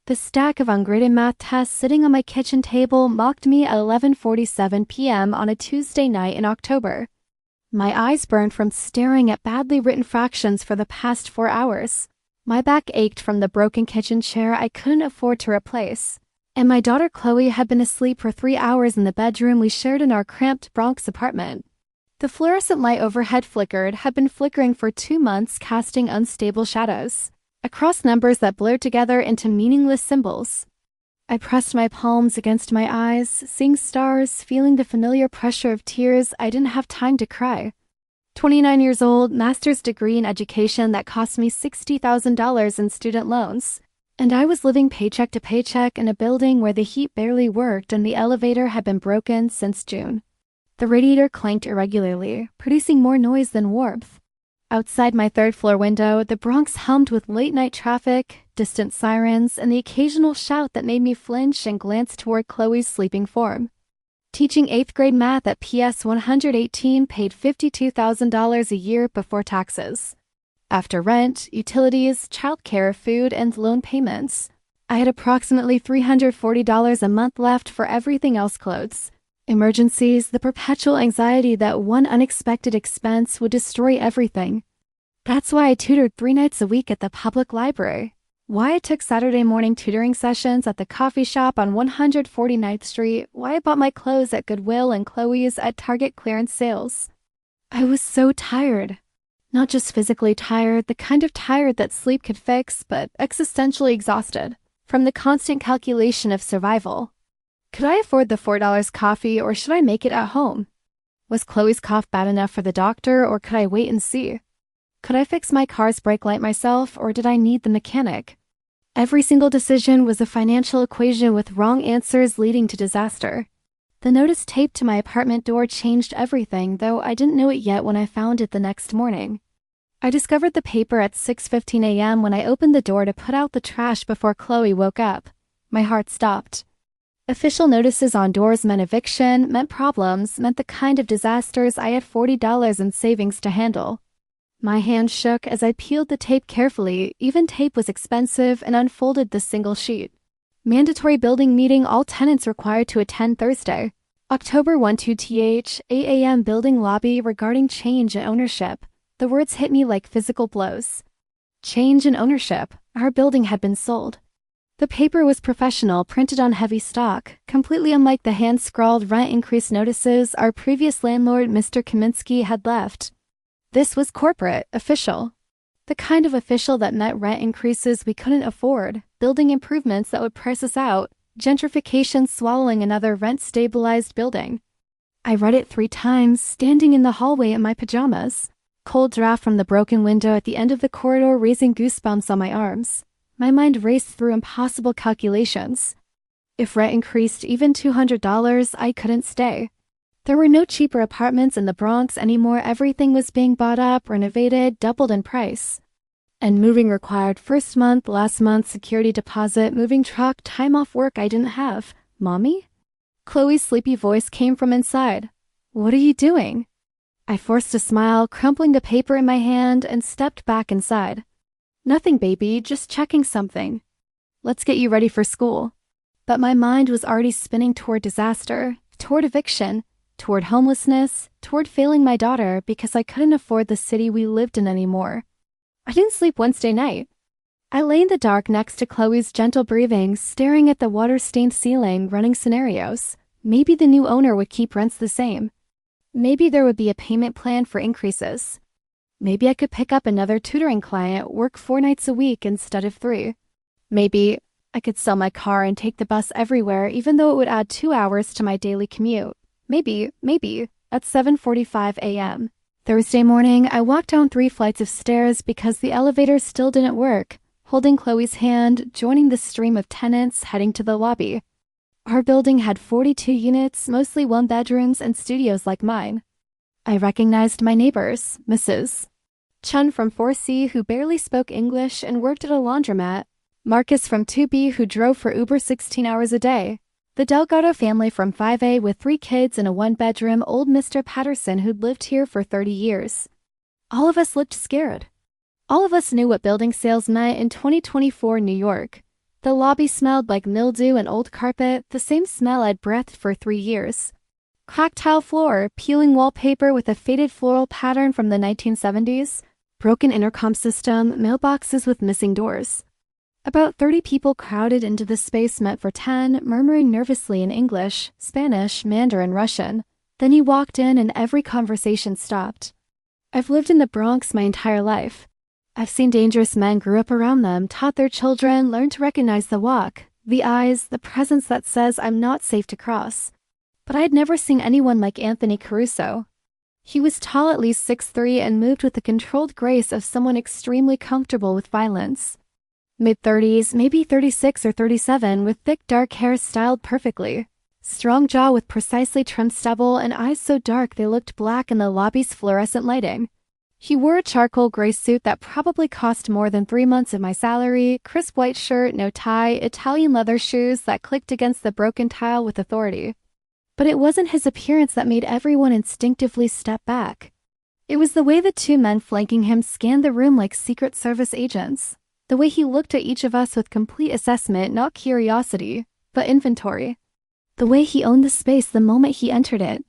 The stack of ungraded math tests sitting on my kitchen table mocked me at 11:47 p.m. on a Tuesday night in October. My eyes burned from staring at badly written fractions for the past 4 hours. My back ached from the broken kitchen chair I couldn't afford to replace. And my daughter Chloe had been asleep for 3 hours in the bedroom we shared in our cramped Bronx apartment. The fluorescent light overhead had been flickering for 2 months, casting unstable shadows across numbers that blurred together into meaningless symbols. I pressed my palms against my eyes, seeing stars, feeling the familiar pressure of tears. I didn't have time to cry. 29 years old, master's degree in education that cost me $60,000 in student loans. And I was living paycheck to paycheck in a building where the heat barely worked and the elevator had been broken since June. The radiator clanked irregularly, producing more noise than warmth. Outside my third-floor window, the Bronx hummed with late-night traffic, distant sirens, and the occasional shout that made me flinch and glance toward Chloe's sleeping form. Teaching 8th grade math at PS 118 paid $52,000 a year before taxes. After rent, utilities, childcare, food, and loan payments, I had approximately $340 a month left for everything else: clothes, emergencies, the perpetual anxiety that one unexpected expense would destroy everything. That's why I tutored 3 nights a week at the public library. Why I took Saturday morning tutoring sessions at the coffee shop on 149th Street. Why I bought my clothes at Goodwill and Chloe's at Target clearance sales. I was so tired. Not just physically tired, the kind of tired that sleep could fix, but existentially exhausted from the constant calculation of survival. Could I afford the $4 coffee, or should I make it at home? Was Chloe's cough bad enough for the doctor, or could I wait and see? Could I fix my car's brake light myself, or did I need the mechanic? Every single decision was a financial equation with wrong answers leading to disaster. The notice taped to my apartment door changed everything, though I didn't know it yet when I found it the next morning. I discovered the paper at 6:15 a.m. when I opened the door to put out the trash before Chloe woke up. My heart stopped. Official notices on doors meant eviction, meant problems, meant the kind of disasters I had $40 in savings to handle. My hand shook as I peeled the tape carefully. Even tape was expensive, and unfolded the single sheet. Mandatory building meeting all tenants required to attend Thursday, October 12th, 8 a.m. building lobby regarding change in ownership. The words hit me like physical blows. Change in ownership. Our building had been sold. The paper was professional, printed on heavy stock, completely unlike the hand-scrawled rent increase notices our previous landlord, Mr. Kaminsky, had left. This was corporate, official. The kind of official that meant rent increases we couldn't afford, building improvements that would price us out, gentrification swallowing another rent-stabilized building. I read it 3 times, standing in the hallway in my pajamas. Cold draft from the broken window at the end of the corridor raising goosebumps on my arms. My mind raced through impossible calculations. If rent increased even $200, I couldn't stay. There were no cheaper apartments in the Bronx anymore. Everything was being bought up, renovated, doubled in price. And moving required first month, last month, security deposit, moving truck, time off work I didn't have. Mommy? Chloe's sleepy voice came from inside. What are you doing? I forced a smile, crumpling the paper in my hand, and stepped back inside. Nothing, baby, just checking something. Let's get you ready for school. But my mind was already spinning toward disaster, toward eviction, toward homelessness, toward failing my daughter because I couldn't afford the city we lived in anymore. I didn't sleep Wednesday night. I lay in the dark next to Chloe's gentle breathing, staring at the water-stained ceiling, running scenarios. Maybe the new owner would keep rents the same. Maybe there would be a payment plan for increases. Maybe I could pick up another tutoring client, work 4 nights a week instead of 3. Maybe I could sell my car and take the bus everywhere, even though it would add 2 hours to my daily commute. Maybe, at 7:45 a.m. Thursday morning, I walked down 3 flights of stairs because the elevator still didn't work, holding Chloe's hand, joining the stream of tenants heading to the lobby. Our building had 42 units, mostly 1-bedrooms and studios like mine. I recognized my neighbors, Mrs. Chun from 4C, who barely spoke English and worked at a laundromat, Marcus from 2B, who drove for Uber 16 hours a day, the Delgado family from 5A with 3 kids in a 1-bedroom, old Mr. Patterson who'd lived here for 30 years. All of us looked scared. All of us knew what building sales meant in 2024 New York. The lobby smelled like mildew and old carpet, the same smell I'd breathed for 3 years. Cracked tile floor, peeling wallpaper with a faded floral pattern from the 1970s, broken intercom system, mailboxes with missing doors. About 30 people crowded into the space meant for 10, murmuring nervously in English, Spanish, Mandarin, Russian. Then he walked in and every conversation stopped. I've lived in the Bronx my entire life. I've seen dangerous men, grew up around them, taught their children, learned to recognize the walk, the eyes, the presence that says I'm not safe to cross. But I had never seen anyone like Anthony Caruso. He was tall, at least 6'3", and moved with the controlled grace of someone extremely comfortable with violence. Mid-30s, maybe 36 or 37, with thick dark hair styled perfectly. Strong jaw with precisely trimmed stubble and eyes so dark they looked black in the lobby's fluorescent lighting. He wore a charcoal gray suit that probably cost more than 3 months of my salary, crisp white shirt, no tie, Italian leather shoes that clicked against the broken tile with authority. But it wasn't his appearance that made everyone instinctively step back. It was the way the two men flanking him scanned the room like Secret Service agents. The way he looked at each of us with complete assessment, not curiosity, but inventory. The way he owned the space the moment he entered it.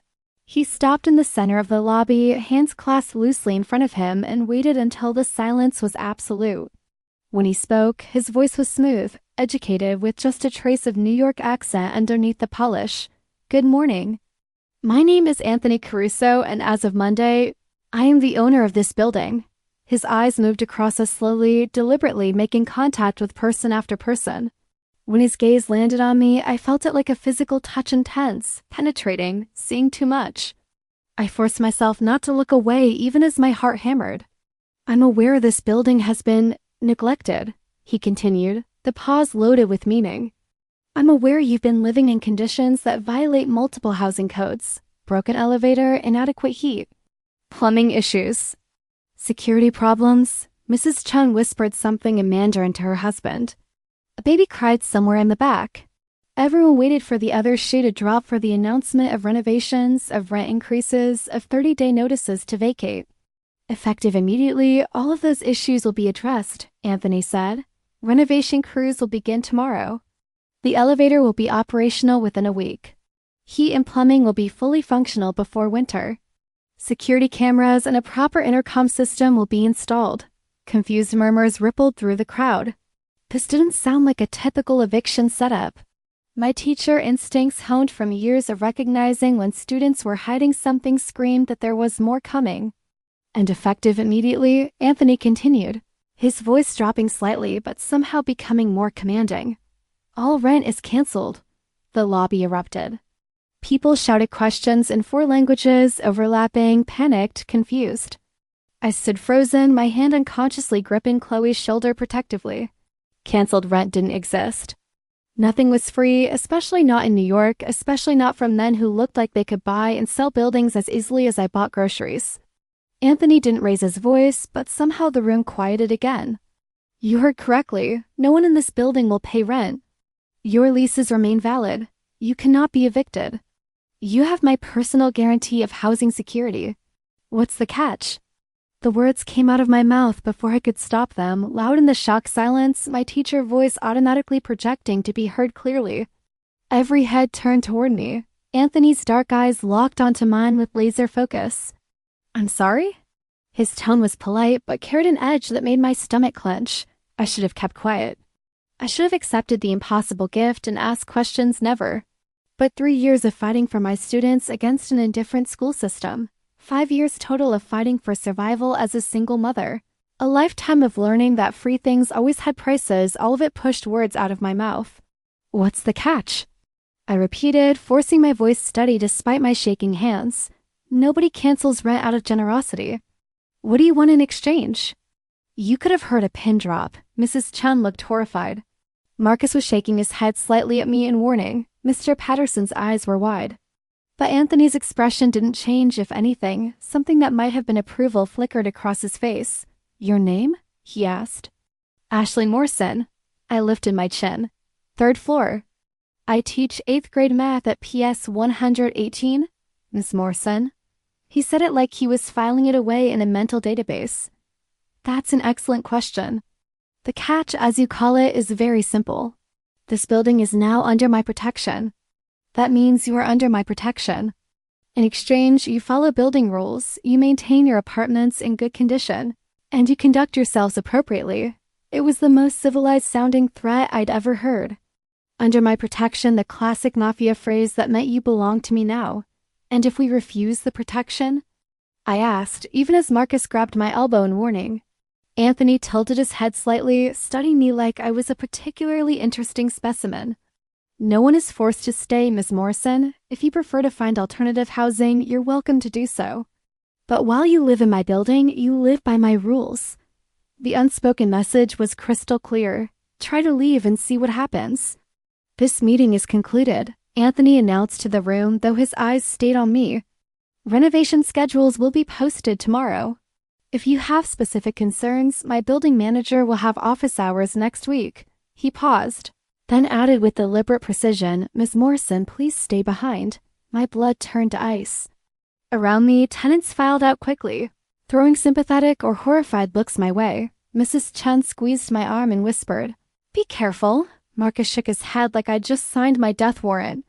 He stopped in the center of the lobby, hands clasped loosely in front of him, and waited until the silence was absolute. When he spoke, his voice was smooth, educated, with just a trace of New York accent underneath the polish. Good morning. My name is Anthony Caruso, and as of Monday, I am the owner of this building. His eyes moved across us slowly, deliberately, making contact with person after person. When his gaze landed on me, I felt it like a physical touch, intense, penetrating, seeing too much. I forced myself not to look away even as my heart hammered. I'm aware this building has been neglected, he continued, the pause loaded with meaning. I'm aware you've been living in conditions that violate multiple housing codes. Broken elevator, inadequate heat. Plumbing issues. Security problems. Mrs. Chen whispered something in Mandarin to her husband. A baby cried somewhere in the back. Everyone waited for the other shoe to drop for the announcement of renovations, of rent increases, of 30-day notices to vacate. Effective immediately, all of those issues will be addressed, Anthony said. Renovation crews will begin tomorrow. The elevator will be operational within a week. Heat and plumbing will be fully functional before winter. Security cameras and a proper intercom system will be installed. Confused murmurs rippled through the crowd. This didn't sound like a typical eviction setup. My teacher instincts, honed from years of recognizing when students were hiding something, screamed that there was more coming. And effective immediately, Anthony continued, his voice dropping slightly but somehow becoming more commanding. All rent is canceled. The lobby erupted. People shouted questions in 4 languages, overlapping, panicked, confused. I stood frozen, my hand unconsciously gripping Chloe's shoulder protectively. Canceled rent didn't exist. Nothing was free, especially not in New York, especially not from men who looked like they could buy and sell buildings as easily as I bought groceries. Anthony didn't raise his voice, but somehow the room quieted again. You heard correctly. No one in this building will pay rent. Your leases remain valid. You cannot be evicted. You have my personal guarantee of housing security. What's the catch? The words came out of my mouth before I could stop them, loud in the shocked silence, my teacher voice automatically projecting to be heard clearly. Every head turned toward me. Anthony's dark eyes locked onto mine with laser focus. I'm sorry? His tone was polite, but carried an edge that made my stomach clench. I should have kept quiet. I should have accepted the impossible gift and asked questions never. But 3 years of fighting for my students against an indifferent school system. 5 years total of fighting for survival as a single mother. A lifetime of learning that free things always had prices, all of it pushed words out of my mouth. What's the catch? I repeated, forcing my voice steady despite my shaking hands. Nobody cancels rent out of generosity. What do you want in exchange? You could have heard a pin drop. Mrs. Chen looked horrified. Marcus was shaking his head slightly at me in warning. Mr. Patterson's eyes were wide. But Anthony's expression didn't change, if anything. Something that might have been approval flickered across his face. Your name? He asked. Ashley Morrison. I lifted my chin. 3rd floor. I teach 8th grade math at PS 118, Miss Morrison. He said it like he was filing it away in a mental database. That's an excellent question. The catch, as you call it, is very simple. This building is now under my protection. That means you are under my protection. In exchange, you follow building rules, you maintain your apartments in good condition, and you conduct yourselves appropriately. It was the most civilized-sounding threat I'd ever heard. Under my protection, the classic Mafia phrase that meant you belong to me now. And if we refuse the protection? I asked, even as Marcus grabbed my elbow in warning. Anthony tilted his head slightly, studying me like I was a particularly interesting specimen. No one is forced to stay, Miss Morrison. If you prefer to find alternative housing, you're welcome to do so. But while you live in my building, you live by my rules. The unspoken message was crystal clear. Try to leave and see what happens. This meeting is concluded, Anthony announced to the room, though his eyes stayed on me. Renovation schedules will be posted tomorrow. If you have specific concerns, my building manager will have office hours next week. He paused, then added with deliberate precision, Miss Morrison, please stay behind. My blood turned to ice. Around me, tenants filed out quickly, throwing sympathetic or horrified looks my way. Mrs. Chen squeezed my arm and whispered, "Be careful." Marcus shook his head like I'd just signed my death warrant.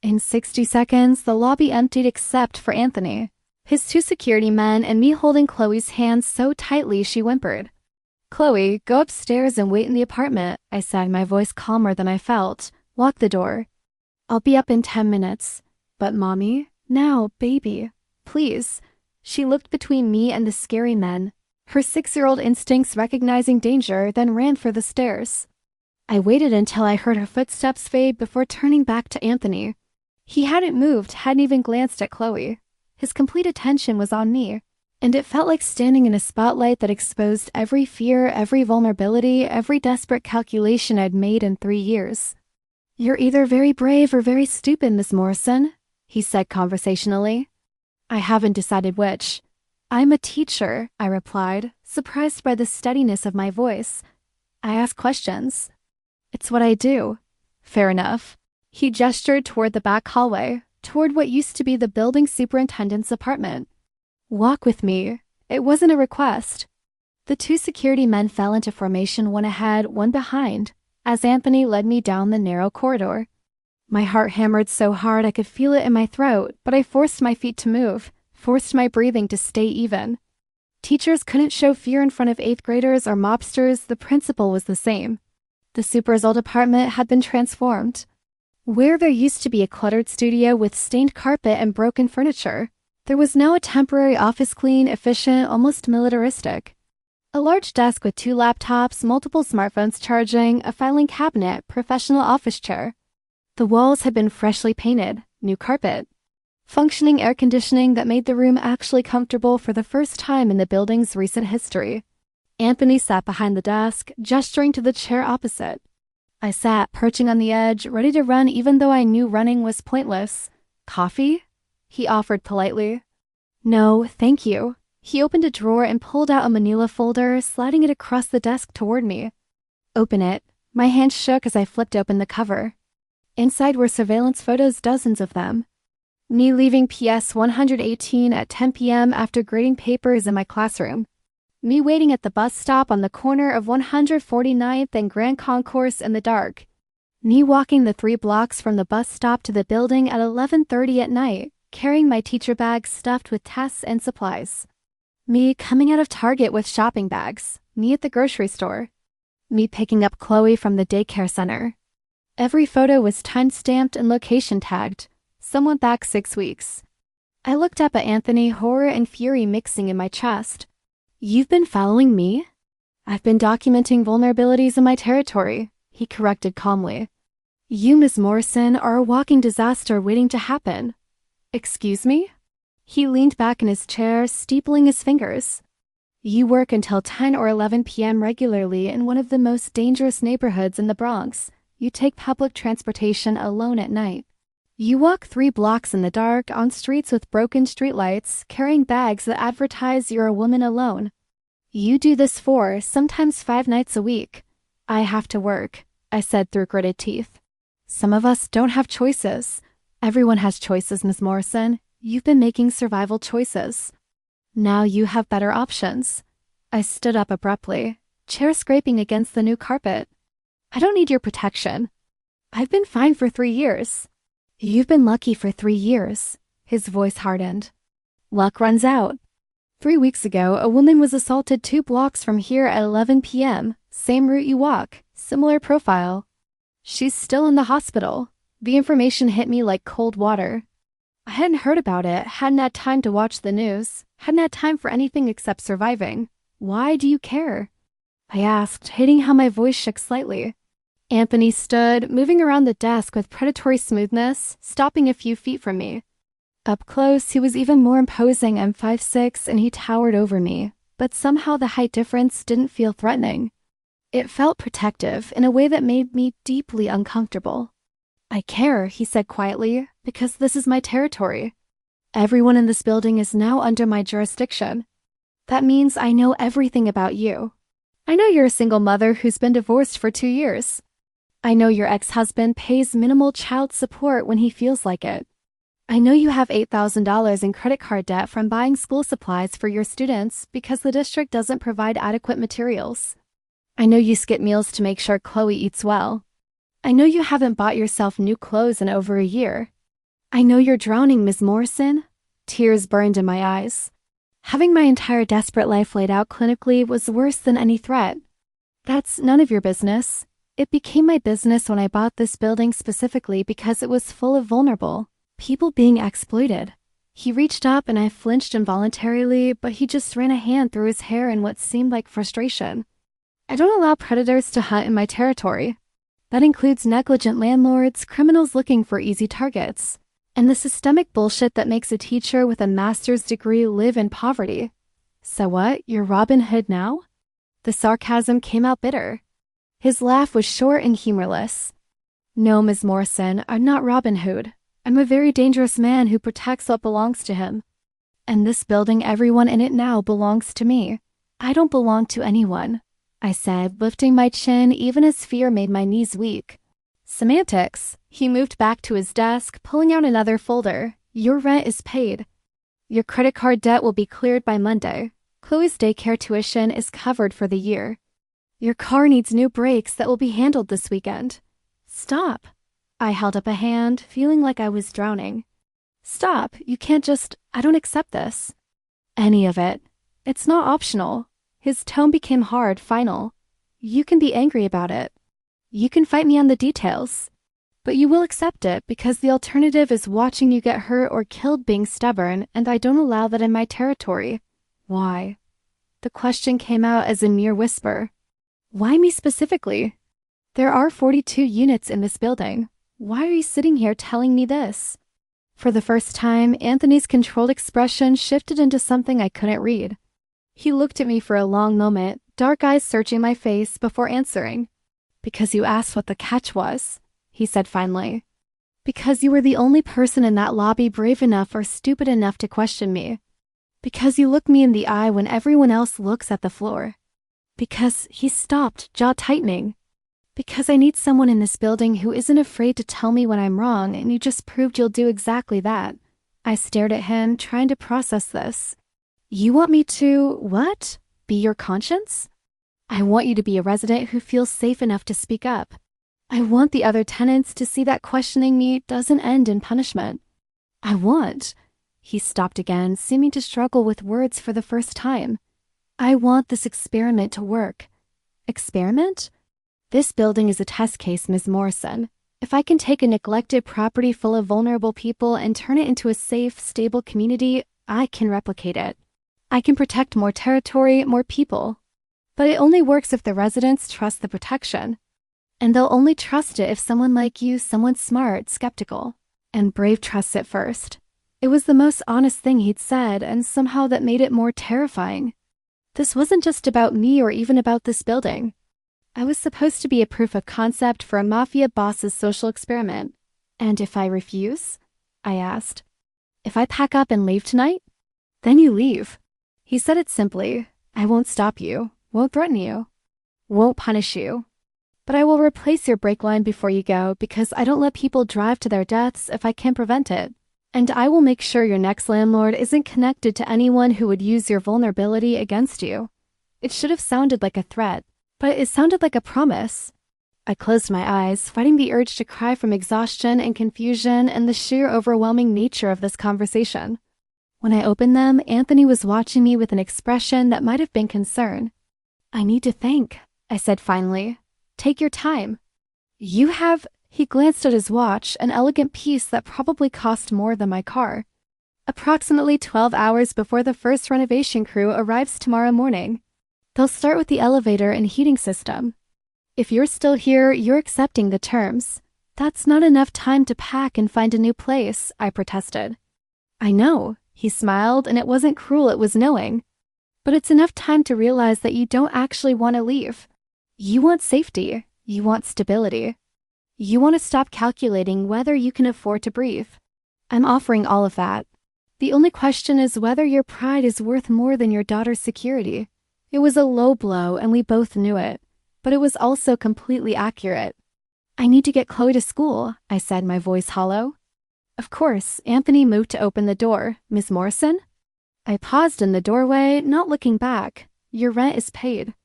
In 60 seconds, the lobby emptied except for Anthony, his 2 security men, and me holding Chloe's hands so tightly she whimpered. "Chloe, go upstairs and wait in the apartment," I said, my voice calmer than I felt. "Lock the door. I'll be up in 10 minutes. But Mommy, now, baby, please." She looked between me and the scary men, her 6-year-old instincts recognizing danger, then ran for the stairs. I waited until I heard her footsteps fade before turning back to Anthony. He hadn't moved, hadn't even glanced at Chloe. His complete attention was on me, and it felt like standing in a spotlight that exposed every fear, every vulnerability, every desperate calculation I'd made in 3 years. "You're either very brave or very stupid, Miss Morrison," he said conversationally. "I haven't decided which." "I'm a teacher," I replied, surprised by the steadiness of my voice. "I ask questions. It's what I do." "Fair enough." He gestured toward the back hallway, toward what used to be the building superintendent's apartment. "Walk with me." It wasn't a request. The 2 security men fell into formation, one ahead, one behind, as Anthony led me down the narrow corridor. My heart hammered so hard I could feel it in my throat, but I forced my feet to move, forced my breathing to stay even. Teachers couldn't show fear in front of 8th graders or mobsters. The principle was the same. The super's old apartment had been transformed. Where there used to be a cluttered studio with stained carpet and broken furniture, there was now a temporary office, clean, efficient, almost militaristic. A large desk with 2 laptops, multiple smartphones charging, a filing cabinet, professional office chair. The walls had been freshly painted, new carpet. Functioning air conditioning that made the room actually comfortable for the first time in the building's recent history. Anthony sat behind the desk, gesturing to the chair opposite. I sat, perching on the edge, ready to run even though I knew running was pointless. "Coffee?" he offered politely. "No, thank you." He opened a drawer and pulled out a manila folder, sliding it across the desk toward me. "Open it." My hand shook as I flipped open the cover. Inside were surveillance photos, dozens of them. Me leaving PS 118 at 10 p.m. after grading papers in my classroom. Me waiting at the bus stop on the corner of 149th and Grand Concourse in the dark. Me walking the 3 blocks from the bus stop to the building at 11:30 at night, carrying my teacher bag stuffed with tests and supplies. Me coming out of Target with shopping bags. Me at the grocery store. Me picking up Chloe from the daycare center. Every photo was time-stamped and location tagged. Some went back 6 weeks. I looked up at Anthony, horror and fury mixing in my chest. "You've been following me?" "I've been documenting vulnerabilities in my territory," he corrected calmly. "You, Miss Morrison, are a walking disaster waiting to happen." "Excuse me?" He leaned back in his chair, steepling his fingers. "You work until 10 or 11 p.m. regularly in one of the most dangerous neighborhoods in the Bronx. You take public transportation alone at night. You walk 3 blocks in the dark on streets with broken streetlights, carrying bags that advertise you're a woman alone. You do this 4, sometimes 5 nights a week. I have to work," I said through gritted teeth. "Some of us don't have choices." "Everyone has choices, Miss Morrison. You've been making survival choices. Now you have better options." I stood up abruptly, chair scraping against the new carpet. "I don't need your protection." I've been fine for 3 years. You've been lucky for 3 years. His voice hardened. Luck runs out. 3 weeks ago, a woman was assaulted 2 blocks from here at 11 p.m. Same route you walk, similar profile. She's still in the hospital. The information hit me like cold water. I hadn't heard about it, hadn't had time to watch the news, hadn't had time for anything except surviving. Why do you care? I asked, hating how my voice shook slightly. Anthony stood, moving around the desk with predatory smoothness, stopping a few feet from me. Up close, he was even more imposing. I'm 5'6", and he towered over me, but somehow the height difference didn't feel threatening. It felt protective in a way that made me deeply uncomfortable. I care, he said quietly, because this is my territory. Everyone in this building is now under my jurisdiction. That means I know everything about you. I know you're a single mother who's been divorced for 2 years. I know your ex-husband pays minimal child support when he feels like it. I know you have $8,000 in credit card debt from buying school supplies for your students because the district doesn't provide adequate materials. I know you skip meals to make sure Chloe eats well. I know you haven't bought yourself new clothes in over a year. I know you're drowning, Ms. Morrison. Tears burned in my eyes. Having my entire desperate life laid out clinically was worse than any threat. That's none of your business. It became my business when I bought this building specifically because it was full of vulnerable people being exploited. He reached up and I flinched involuntarily, but he just ran a hand through his hair in what seemed like frustration. I don't allow predators to hunt in my territory. That includes negligent landlords, criminals looking for easy targets, and the systemic bullshit that makes a teacher with a master's degree live in poverty. So what, you're Robin Hood now? The sarcasm came out bitter. His laugh was short and humorless. No, Ms. Morrison, I'm not Robin Hood. I'm a very dangerous man who protects what belongs to him. And this building, everyone in it now, belongs to me. I don't belong to anyone, I said, lifting my chin even as fear made my knees weak. Semantics. He moved back to his desk, pulling out another folder. Your rent is paid. Your credit card debt will be cleared by Monday. Chloe's daycare tuition is covered for the year. Your car needs new brakes that will be handled this weekend. Stop. I held up a hand, feeling like I was drowning. Stop. You can't just... I don't accept this. Any of it. It's not optional. His tone became hard, final. You can be angry about it. You can fight me on the details. But you will accept it because the alternative is watching you get hurt or killed being stubborn, and I don't allow that in my territory. Why? The question came out as a mere whisper. Why me specifically? There are 42 units in this building. Why are you sitting here telling me this? For the first time, Anthony's controlled expression shifted into something I couldn't read. He looked at me for a long moment, dark eyes searching my face before answering. Because you asked what the catch was, he said finally. Because you were the only person in that lobby brave enough or stupid enough to question me. Because you look me in the eye when everyone else looks at the floor. Because he stopped, jaw tightening. Because I need someone in this building who isn't afraid to tell me when I'm wrong, and you just proved you'll do exactly that. I stared at him, trying to process this. You want me to, what? Be your conscience? I want you to be a resident who feels safe enough to speak up. I want the other tenants to see that questioning me doesn't end in punishment. I want... He stopped again, seeming to struggle with words for the first time. I want this experiment to work. Experiment? This building is a test case, Ms. Morrison. If I can take a neglected property full of vulnerable people and turn it into a safe, stable community, I can replicate it. I can protect more territory, more people. But it only works if the residents trust the protection. And they'll only trust it if someone like you, someone smart, skeptical, and brave trusts it first. It was the most honest thing he'd said, and somehow that made it more terrifying. This wasn't just about me or even about this building. I was supposed to be a proof of concept for a mafia boss's social experiment. And if I refuse? I asked. If I pack up and leave tonight? Then you leave. He said it simply. I won't stop you, won't threaten you, won't punish you. But I will replace your brake line before you go because I don't let people drive to their deaths if I can prevent it. And I will make sure your next landlord isn't connected to anyone who would use your vulnerability against you. It should have sounded like a threat, but it sounded like a promise. I closed my eyes, fighting the urge to cry from exhaustion and confusion and the sheer overwhelming nature of this conversation. When I opened them, Anthony was watching me with an expression that might have been concern. "I need to think," I said finally. "Take your time." "You have—" He glanced at his watch, an elegant piece that probably cost more than my car. "Approximately 12 hours before the first renovation crew arrives tomorrow morning. They'll start with the elevator and heating system. If you're still here, you're accepting the terms. That's not enough time to pack and find a new place," I protested. "I know," he smiled, and it wasn't cruel, it was knowing. "But it's enough time to realize that you don't actually want to leave. You want safety. You want stability. You want to stop calculating whether you can afford to breathe. I'm offering all of that. The only question is whether your pride is worth more than your daughter's security." It was a low blow, and we both knew it, but it was also completely accurate. "I need to get Chloe to school," I said, my voice hollow. "Of course." Anthony moved to open the door. "Miss Morrison?" I paused in the doorway, not looking back. "Your rent is paid."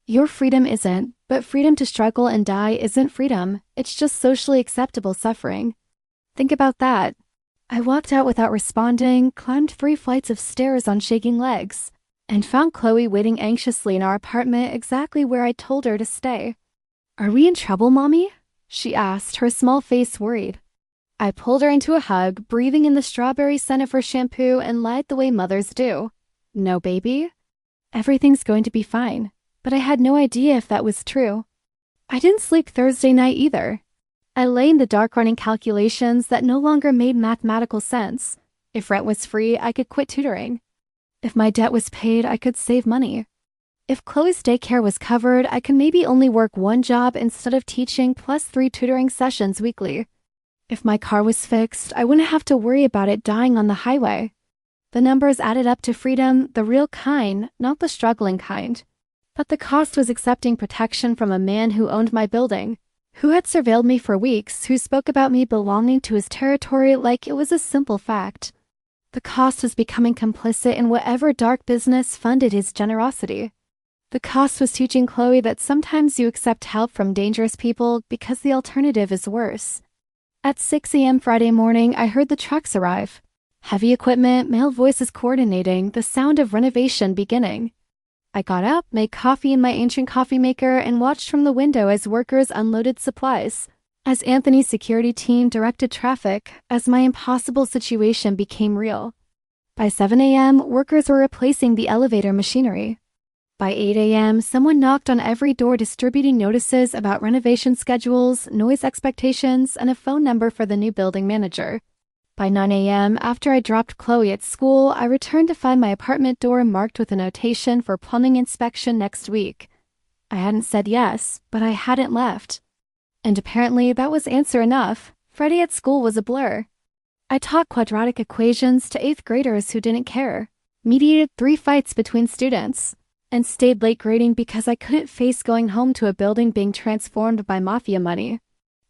"Your freedom isn't, but freedom to struggle and die isn't freedom. It's just socially acceptable suffering. Think about that." I walked out without responding, climbed 3 flights of stairs on shaking legs, and found Chloe waiting anxiously in our apartment exactly where I told her to stay. "Are we in trouble, Mommy?" she asked, her small face worried. I pulled her into a hug, breathing in the strawberry scent of her shampoo, and lied the way mothers do. "No, baby. Everything's going to be fine." But I had no idea if that was true. I didn't sleep Thursday night either. I lay in the dark running calculations that no longer made mathematical sense. If rent was free, I could quit tutoring. If my debt was paid, I could save money. If Chloe's daycare was covered, I could maybe only work 1 job instead of teaching plus 3 tutoring sessions weekly. If my car was fixed, I wouldn't have to worry about it dying on the highway. The numbers added up to freedom, the real kind, not the struggling kind. But the cost was accepting protection from a man who owned my building, who had surveilled me for weeks, who spoke about me belonging to his territory like it was a simple fact. The cost was becoming complicit in whatever dark business funded his generosity. The cost was teaching Chloe that sometimes you accept help from dangerous people because the alternative is worse. At 6 a.m. Friday morning, I heard the trucks arrive. Heavy equipment, male voices coordinating, the sound of renovation beginning. I got up, made coffee in my ancient coffee maker, and watched from the window as workers unloaded supplies, as Anthony's security team directed traffic, as my impossible situation became real. By 7 a.m., workers were replacing the elevator machinery. By 8 a.m., someone knocked on every door distributing notices about renovation schedules, noise expectations, and a phone number for the new building manager. By 9 a.m., after I dropped Chloe at school, I returned to find my apartment door marked with a notation for plumbing inspection next week. I hadn't said yes, but I hadn't left. And apparently that was answer enough. Freddie at school was a blur. I taught quadratic equations to 8th graders who didn't care, mediated 3 fights between students, and stayed late grading because I couldn't face going home to a building being transformed by Mafia money.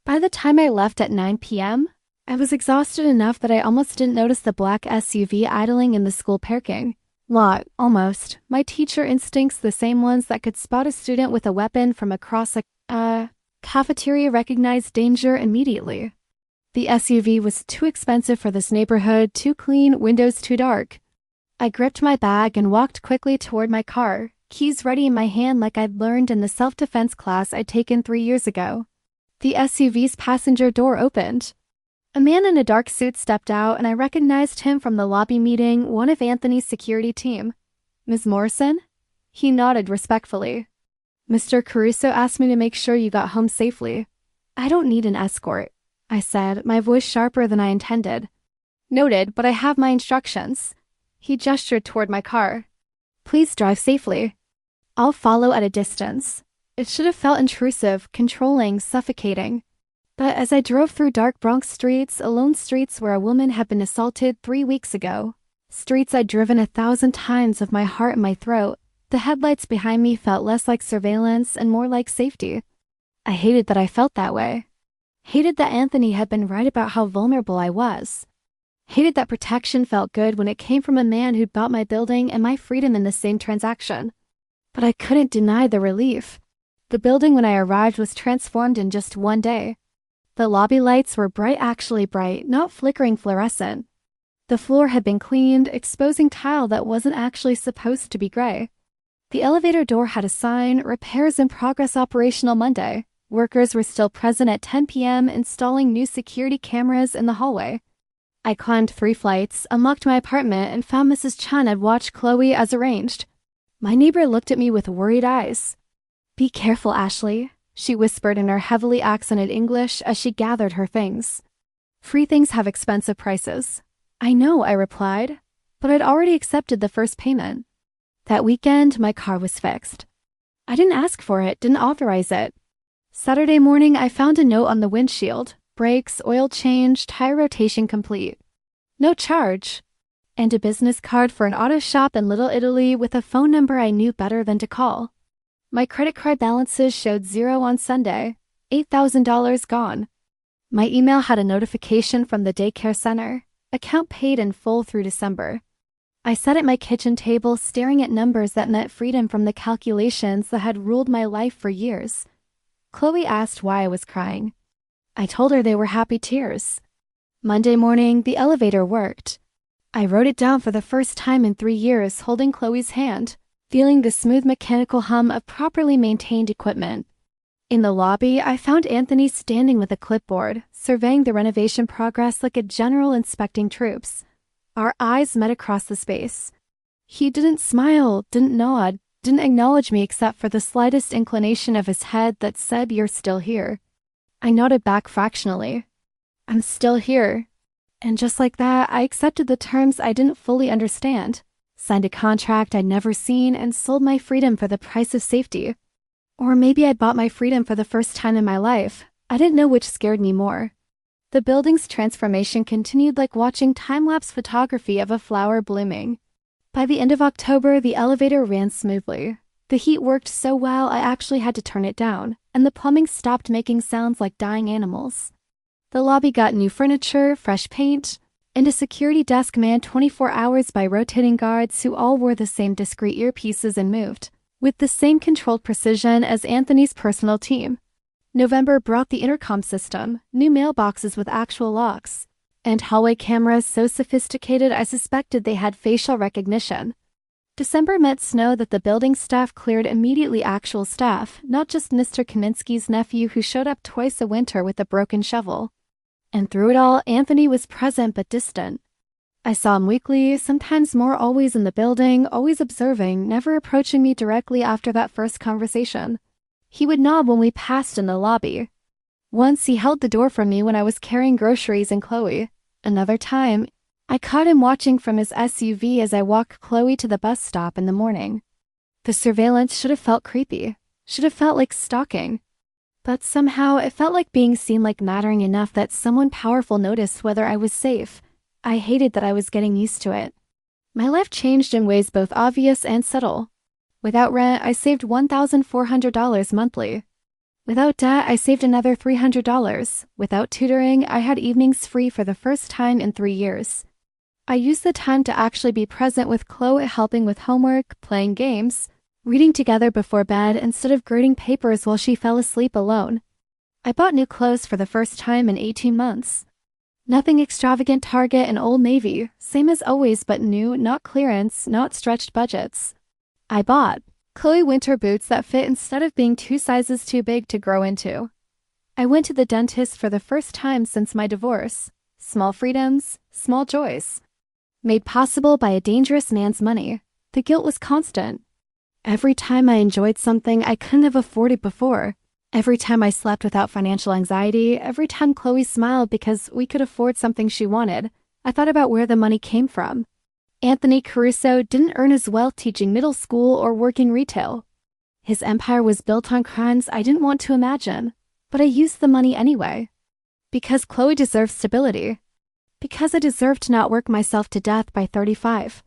By the time I left at 9 p.m., I was exhausted enough that I almost didn't notice the black SUV idling in the school parking lot. Almost. My teacher instincts, the same ones that could spot a student with a weapon from across a cafeteria, recognized danger immediately. The SUV was too expensive for this neighborhood, too clean, windows too dark. I gripped my bag and walked quickly toward my car, keys ready in my hand like I'd learned in the self-defense class I'd taken 3 years ago. The SUV's passenger door opened. A man in a dark suit stepped out, and I recognized him from the lobby meeting, one of Anthony's security team. "Ms. Morrison?" He nodded respectfully. "Mr. Caruso asked me to make sure you got home safely." "I don't need an escort," I said, my voice sharper than I intended. "Noted, but I have my instructions." He gestured toward my car. "Please drive safely." "I'll follow at a distance." It should have felt intrusive, controlling, suffocating. But as I drove through dark Bronx streets, alone streets where a woman had been assaulted 3 weeks ago, streets I'd driven 1,000 times with my heart in my throat, the headlights behind me felt less like surveillance and more like safety. I hated that I felt that way. Hated that Anthony had been right about how vulnerable I was. Hated that protection felt good when it came from a man who'd bought my building and my freedom in the same transaction. But I couldn't deny the relief. The building when I arrived was transformed in just one day. The lobby lights were bright, actually bright, not flickering fluorescent. The floor had been cleaned, exposing tile that wasn't actually supposed to be gray. The elevator door had a sign, repairs in progress, operational Monday. Workers were still present at 10 p.m. installing new security cameras in the hallway. I climbed 3 flights, unlocked my apartment, and found Mrs. Chen had watched Chloe as arranged. My neighbor looked at me with worried eyes. "Be careful, Ashley," she whispered in her heavily accented English as she gathered her things. "Free things have expensive prices." "I know," I replied, but I'd already accepted the first payment. That weekend, my car was fixed. I didn't ask for it, didn't authorize it. Saturday morning, I found a note on the windshield: brakes, oil change, tire rotation complete. No charge. And a business card for an auto shop in Little Italy with a phone number I knew better than to call. My credit card balances showed 0 on Sunday, $8,000 gone. My email had a notification from the daycare center: account paid in full through December. I sat at my kitchen table staring at numbers that meant freedom from the calculations that had ruled my life for years. Chloe asked why I was crying. I told her they were happy tears. Monday morning, the elevator worked. I wrote it down for the first time in 3 years, holding Chloe's hand, feeling the smooth mechanical hum of properly maintained equipment. In the lobby, I found Anthony standing with a clipboard, surveying the renovation progress like a general inspecting troops. Our eyes met across the space. He didn't smile, didn't nod, didn't acknowledge me except for the slightest inclination of his head that said, "You're still here." I nodded back fractionally. "I'm still here." And just like that, I accepted the terms I didn't fully understand, signed a contract I'd never seen, and sold my freedom for the price of safety. Or maybe I bought my freedom for the first time in my life. I didn't know which scared me more. The building's transformation continued like watching time-lapse photography of a flower blooming. By the end of October, the elevator ran smoothly. The heat worked so well I actually had to turn it down, and the plumbing stopped making sounds like dying animals. The lobby got new furniture, fresh paint, and a security desk manned 24 hours by rotating guards who all wore the same discreet earpieces and moved with the same controlled precision as Anthony's personal team. November brought the intercom system, new mailboxes with actual locks, and hallway cameras so sophisticated I suspected they had facial recognition. December meant snow that the building staff cleared immediately. Actual staff, not just Mr. Kaminsky's nephew who showed up twice a winter with a broken shovel. And through it all, Anthony was present but distant. I saw him weekly, sometimes more, always in the building, always observing, never approaching me directly after that first conversation. He would nod when we passed in the lobby. Once he held the door for me when I was carrying groceries and Chloe. Another time, I caught him watching from his SUV as I walked Chloe to the bus stop in the morning. The surveillance should have felt creepy, should have felt like stalking. But somehow it felt like being seen, like mattering enough that someone powerful noticed whether I was safe. I hated that I was getting used to it. My life changed in ways both obvious and subtle. Without rent, I saved $1,400 monthly. Without debt, I saved another $300. Without tutoring, I had evenings free for the first time in 3 years. I used the time to actually be present with Chloe, helping with homework, playing games, reading together before bed instead of grading papers while she fell asleep alone. I bought new clothes for the first time in 18 months. Nothing extravagant, Target and Old Navy, same as always, but new, not clearance, not stretched budgets. I bought Chloe winter boots that fit instead of being 2 sizes too big to grow into. I went to the dentist for the first time since my divorce. Small freedoms, small joys. Made possible by a dangerous man's money. The guilt was constant. Every time I enjoyed something I couldn't have afforded before. Every time I slept without financial anxiety. Every time Chloe smiled because we could afford something she wanted. I thought about where the money came from. Anthony Caruso didn't earn his wealth teaching middle school or working retail. His empire was built on crimes I didn't want to imagine, but I used the money anyway. Because Chloe deserved stability. Because I deserved to not work myself to death by 35.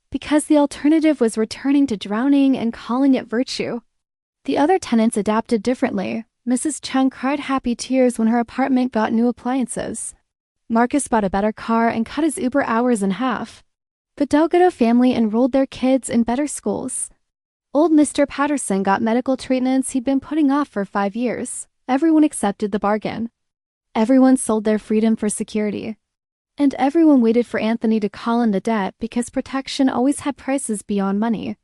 Because the alternative was returning to drowning and calling it virtue. The other tenants adapted differently. Mrs. Chung cried happy tears when her apartment got new appliances. Marcus bought a better car and cut his Uber hours in half. The Delgado family enrolled their kids in better schools. Old Mr. Patterson got medical treatments he'd been putting off for 5 years. Everyone accepted the bargain. Everyone sold their freedom for security. And everyone waited for Anthony to call in the debt because protection always had prices beyond money.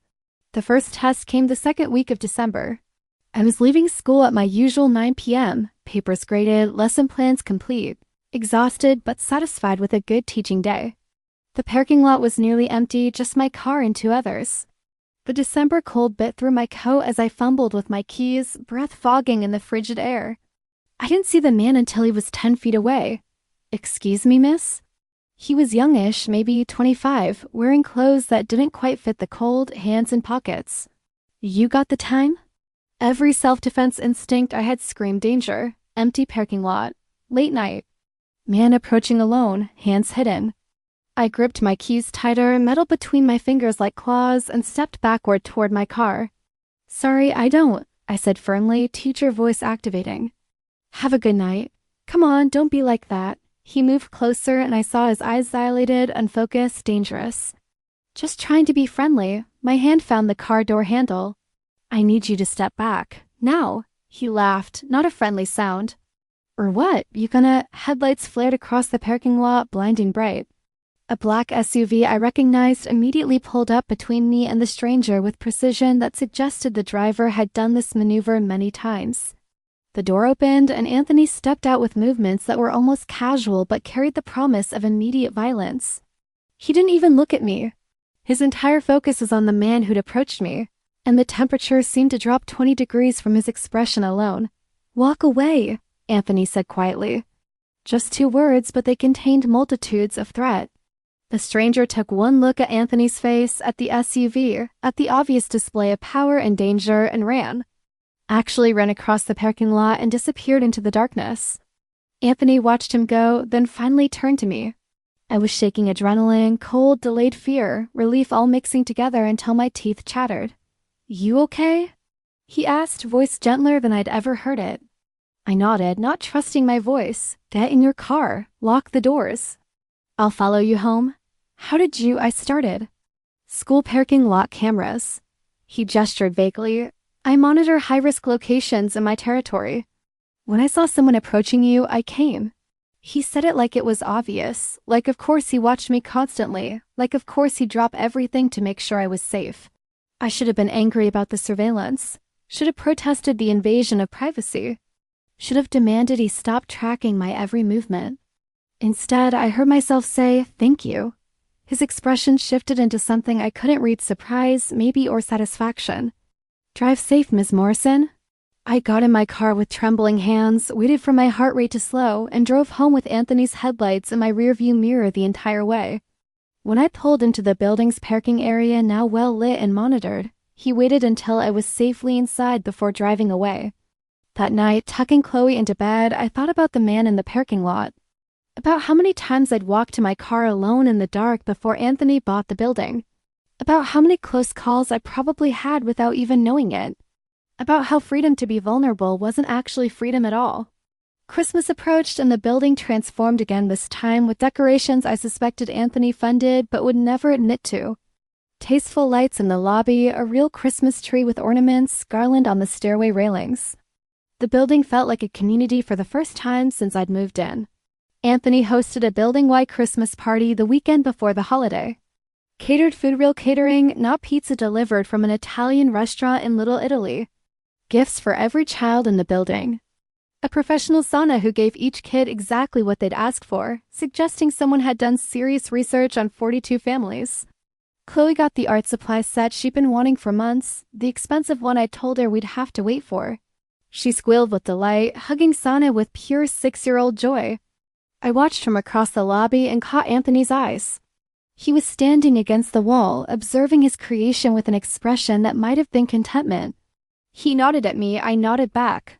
The first test came the second week of December. I was leaving school at my usual 9 p.m., papers graded, lesson plans complete, exhausted but satisfied with a good teaching day. The parking lot was nearly empty, just my car and 2 others. The December cold bit through my coat as I fumbled with my keys, breath fogging in the frigid air. I didn't see the man until he was 10 feet away. "Excuse me, miss?" He was youngish, maybe 25, wearing clothes that didn't quite fit the cold hands and pockets. "You got the time?" Every self-defense instinct I had screamed danger. Empty parking lot. Late night. Man approaching alone, hands hidden. I gripped my keys tighter, metal between my fingers like claws, and stepped backward toward my car. "Sorry, I don't," I said firmly, teacher voice activating. "Have a good night." "Come on, don't be like that." He moved closer and I saw his eyes dilated, unfocused, dangerous. "Just trying to be friendly." My hand found the car door handle. "I need you to step back. Now." He laughed, not a friendly sound. "Or what? You gonna—" Headlights flared across the parking lot, blinding bright. A black SUV I recognized immediately pulled up between me and the stranger with precision that suggested the driver had done this maneuver many times. The door opened and Anthony stepped out with movements that were almost casual but carried the promise of immediate violence. He didn't even look at me. His entire focus was on the man who'd approached me, and the temperature seemed to drop 20 degrees from his expression alone. "Walk away," Anthony said quietly. Just 2 words, but they contained multitudes of threat. The stranger took one look at Anthony's face, at the SUV, at the obvious display of power and danger, and ran. Actually ran across the parking lot and disappeared into the darkness. Anthony watched him go, then finally turned to me. I was shaking adrenaline, cold, delayed fear, relief all mixing together until my teeth chattered. "You okay?" he asked, voice gentler than I'd ever heard it. I nodded, not trusting my voice. "Get in your car. Lock the doors." "I'll follow you home." "How did you—" I started. "School parking lot cameras." He gestured vaguely. "I monitor high-risk locations in my territory. When I saw someone approaching you, I came." He said it like it was obvious, like of course he watched me constantly, like of course he'd drop everything to make sure I was safe. I should have been angry about the surveillance, should have protested the invasion of privacy, should have demanded he stop tracking my every movement. Instead, I heard myself say, "Thank you." His expression shifted into something I couldn't read: surprise, maybe, or satisfaction. "Drive safe, Ms. Morrison." I got in my car with trembling hands, waited for my heart rate to slow, and drove home with Anthony's headlights in my rearview mirror the entire way. When I pulled into the building's parking area, now well lit and monitored, he waited until I was safely inside before driving away. That night, tucking Chloe into bed, I thought about the man in the parking lot. About how many times I'd walked to my car alone in the dark before Anthony bought the building. About how many close calls I probably had without even knowing it. About how freedom to be vulnerable wasn't actually freedom at all. Christmas approached and the building transformed again, this time with decorations I suspected Anthony funded but would never admit to. Tasteful lights in the lobby, a real Christmas tree with ornaments, garland on the stairway railings. The building felt like a community for the first time since I'd moved in. Anthony hosted a building-wide Christmas party the weekend before the holiday. Catered food, real catering, not pizza delivered from an Italian restaurant in Little Italy. Gifts for every child in the building. A professional sauna who gave each kid exactly what they'd asked for, suggesting someone had done serious research on 42 families. Chloe got the art supply set she'd been wanting for months, the expensive one I told her we'd have to wait for. She squealed with delight, hugging Sana with pure 6-year-old joy. I watched from across the lobby and caught Anthony's eyes. He was standing against the wall, observing his creation with an expression that might have been contentment. He nodded at me, I nodded back.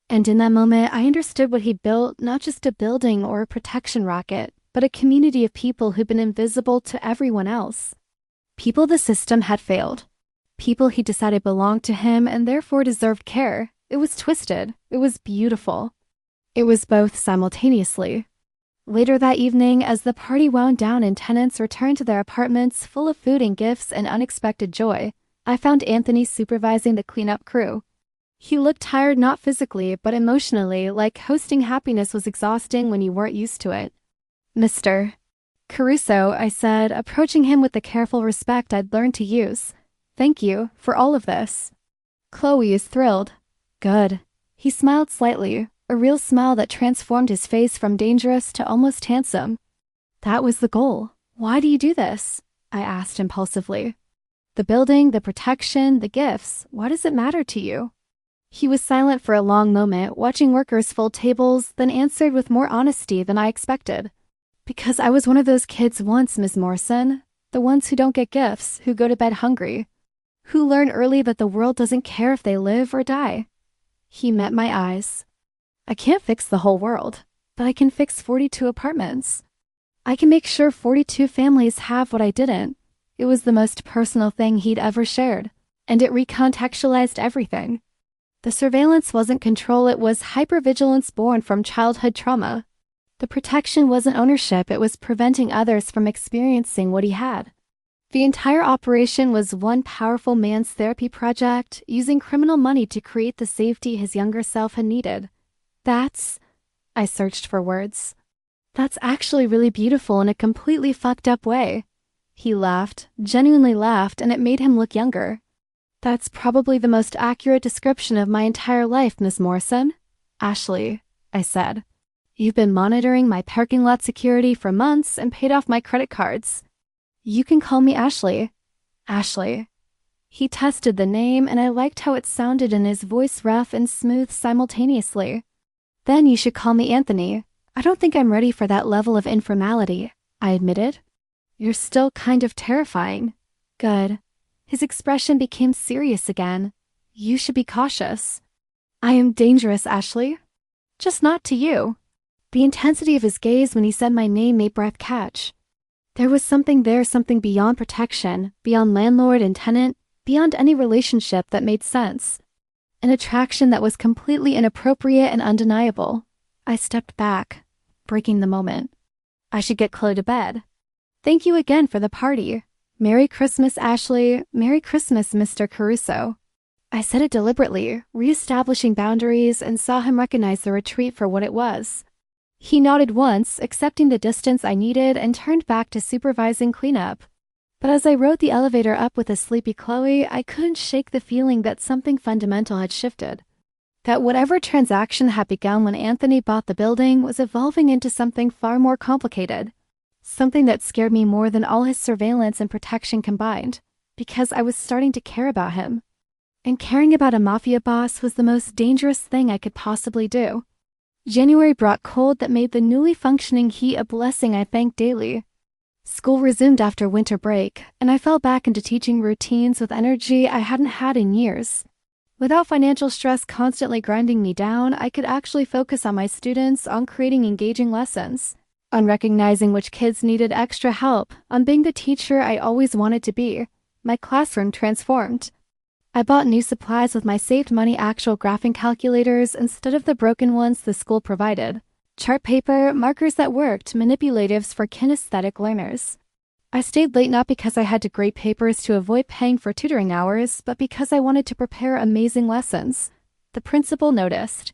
And in that moment, I understood what he'd built, not just a building or a protection racket, but a community of people who'd been invisible to everyone else. People the system had failed. People he decided belonged to him and therefore deserved care. It was twisted. It was beautiful. It was both simultaneously. Later that evening, as the party wound down and tenants returned to their apartments full of food and gifts and unexpected joy, I found Anthony supervising the cleanup crew. He looked tired not physically, but emotionally, like hosting happiness was exhausting when you weren't used to it. Mr. Caruso, I said, approaching him with the careful respect I'd learned to use. Thank you for all of this. Chloe is thrilled. Good. He smiled slightly, a real smile that transformed his face from dangerous to almost handsome. That was the goal. Why do you do this? I asked impulsively. The building, the protection, the gifts, why does it matter to you? He was silent for a long moment, watching workers fold tables, then answered with more honesty than I expected. Because I was one of those kids once, Ms. Morrison. The ones who don't get gifts, who go to bed hungry. Who learn early that the world doesn't care if they live or die. He met my eyes. I can't fix the whole world, but I can fix 42 apartments. I can make sure 42 families have what I didn't. It was the most personal thing he'd ever shared, and it recontextualized everything. The surveillance wasn't control, it was hypervigilance born from childhood trauma. The protection wasn't ownership, it was preventing others from experiencing what he had. The entire operation was one powerful man's therapy project, using criminal money to create the safety his younger self had needed. I searched for words. That's actually really beautiful in a completely fucked up way. He laughed, genuinely laughed, and it made him look younger. That's probably the most accurate description of my entire life, Miss Morrison. Ashley, I said. You've been monitoring my parking lot security for months and paid off my credit cards. You can call me Ashley. Ashley. He tested the name, and I liked how it sounded in his voice, rough and smooth simultaneously. Then you should call me Anthony. I don't think I'm ready for that level of informality, I admitted. You're still kind of terrifying. Good. His expression became serious again. You should be cautious. I am dangerous, Ashley. Just not to you. The intensity of his gaze when he said my name made breath catch. There was something there, something beyond protection, beyond landlord and tenant, beyond any relationship that made sense. An attraction that was completely inappropriate and undeniable. I stepped back, breaking the moment. I should get Chloe to bed. Thank you again for the party. Merry Christmas, Ashley. Merry Christmas, Mr. Caruso. I said it deliberately, reestablishing boundaries, and saw him recognize the retreat for what it was. He nodded once, accepting the distance I needed, and turned back to supervising cleanup. But as I rode the elevator up with a sleepy Chloe, I couldn't shake the feeling that something fundamental had shifted. That whatever transaction had begun when Anthony bought the building was evolving into something far more complicated. Something that scared me more than all his surveillance and protection combined, because I was starting to care about him. And caring about a mafia boss was the most dangerous thing I could possibly do. January brought cold that made the newly functioning heat a blessing I thanked daily. School resumed after winter break, and I fell back into teaching routines with energy I hadn't had in years. Without financial stress constantly grinding me down, I could actually focus on my students, on creating engaging lessons, on recognizing which kids needed extra help, on being the teacher I always wanted to be. My classroom transformed. I bought new supplies with my saved money, actual graphing calculators instead of the broken ones the school provided. Chart paper, markers that worked, manipulatives for kinesthetic learners. I stayed late not because I had to grade papers to avoid paying for tutoring hours, but because I wanted to prepare amazing lessons. The principal noticed.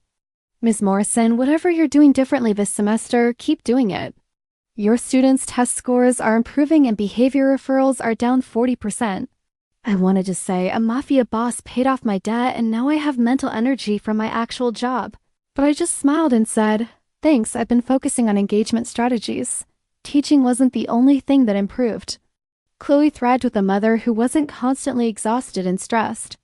Ms. Morrison, whatever you're doing differently this semester, keep doing it. Your students' test scores are improving and behavior referrals are down 40%. I wanted to say a mafia boss paid off my debt and now I have mental energy from my actual job. But I just smiled and said, thanks, I've been focusing on engagement strategies. Teaching wasn't the only thing that improved. Chloe thrived with a mother who wasn't constantly exhausted and stressed.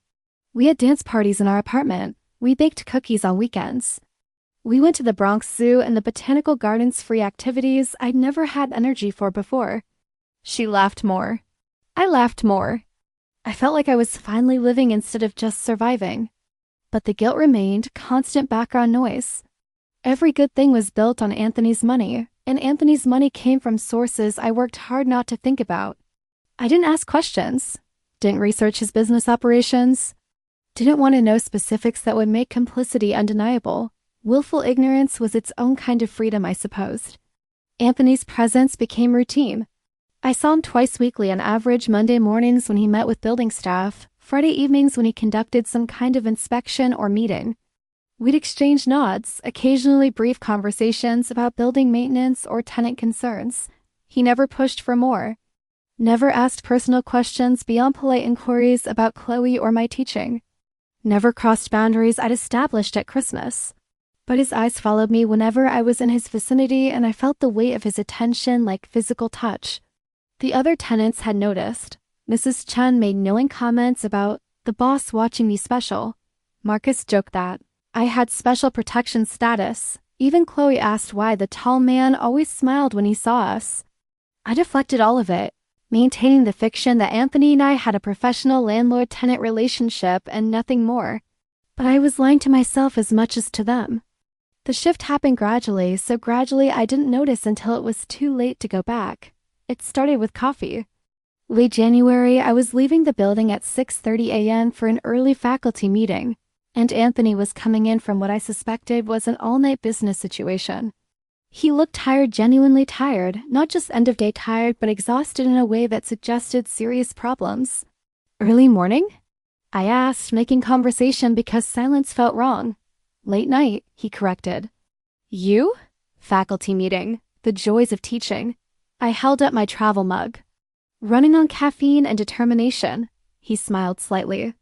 We had dance parties in our apartment. We baked cookies on weekends. We went to the Bronx Zoo and the Botanical Gardens, free activities I'd never had energy for before. She laughed more. I laughed more. I felt like I was finally living instead of just surviving. But the guilt remained, constant background noise. Every good thing was built on Anthony's money, and Anthony's money came from sources I worked hard not to think about. I didn't ask questions, didn't research his business operations, didn't want to know specifics that would make complicity undeniable. Willful ignorance was its own kind of freedom, I supposed. Anthony's presence became routine. I saw him twice weekly on average Monday mornings when he met with building staff, Friday evenings when he conducted some kind of inspection or meeting. We'd exchange nods, occasionally brief conversations about building maintenance or tenant concerns. He never pushed for more. Never asked personal questions beyond polite inquiries about Chloe or my teaching. Never crossed boundaries I'd established at Christmas. But his eyes followed me whenever I was in his vicinity, and I felt the weight of his attention like physical touch. The other tenants had noticed. Mrs. Chen made knowing comments about the boss watching me special. Marcus joked that I had special protection status. Even Chloe asked why the tall man always smiled when he saw us. I deflected all of it, maintaining the fiction that Anthony and I had a professional landlord-tenant relationship and nothing more. But I was lying to myself as much as to them. The shift happened gradually, so gradually I didn't notice until it was too late to go back. It started with coffee. Late January, I was leaving the building at 6:30 a.m. for an early faculty meeting, and Anthony was coming in from what I suspected was an all-night business situation. He looked tired, genuinely tired, not just end-of-day tired, but exhausted in a way that suggested serious problems. Early morning? I asked, making conversation because silence felt wrong. Late night, he corrected. You? Faculty meeting. The joys of teaching. I held up my travel mug. Running on caffeine and determination. He smiled slightly.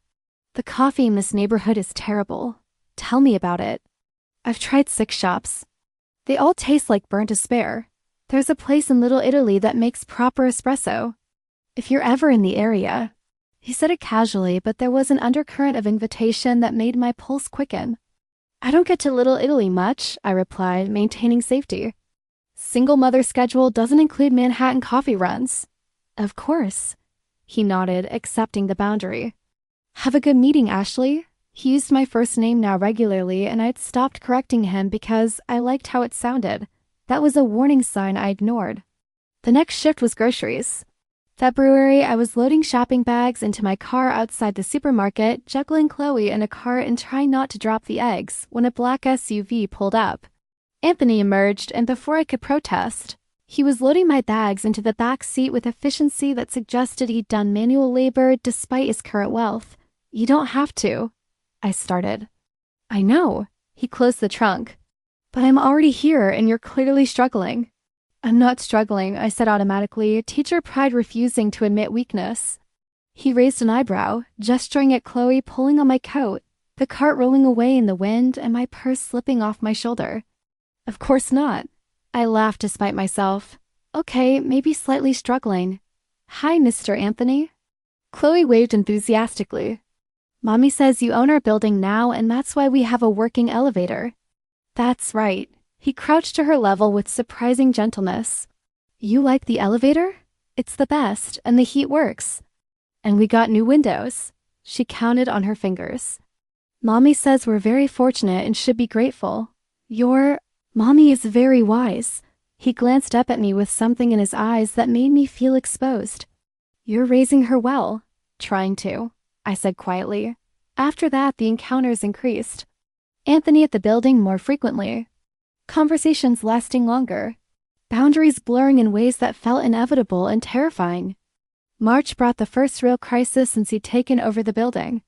The coffee in this neighborhood is terrible. Tell me about it. I've tried 6 shops. They all taste like burnt despair. There's a place in Little Italy that makes proper espresso. If you're ever in the area. He said it casually, but there was an undercurrent of invitation that made my pulse quicken. I don't get to Little Italy much, I replied, maintaining safety. Single mother schedule doesn't include Manhattan coffee runs. Of course. He nodded, accepting the boundary. Have a good meeting, Ashley. He used my first name now regularly, and I'd stopped correcting him because I liked how it sounded. That was a warning sign I ignored. The next shift was groceries. February, I was loading shopping bags into my car outside the supermarket, juggling Chloe in a cart and trying not to drop the eggs when a black SUV pulled up. Anthony emerged, and before I could protest, he was loading my bags into the back seat with efficiency that suggested he'd done manual labor despite his current wealth. You don't have to. I started. I know. He closed the trunk. But I'm already here, and you're clearly struggling. I'm not struggling, I said automatically, teacher pride refusing to admit weakness. He raised an eyebrow, gesturing at Chloe pulling on my coat, the cart rolling away in the wind and my purse slipping off my shoulder. Of course not. I laughed despite myself. Okay, maybe slightly struggling. Hi, Mr. Anthony. Chloe waved enthusiastically. Mommy says you own our building now, and that's why we have a working elevator. That's right. He crouched to her level with surprising gentleness. You like the elevator? It's the best, and the heat works. And we got new windows. She counted on her fingers. Mommy says we're very fortunate and should be grateful. Mommy is very wise. He glanced up at me with something in his eyes that made me feel exposed. You're raising her well. Trying to, I said quietly. After that, the encounters increased. Anthony at the building more frequently. Conversations lasting longer. Boundaries blurring in ways that felt inevitable and terrifying. March brought the first real crisis since he'd taken over the building.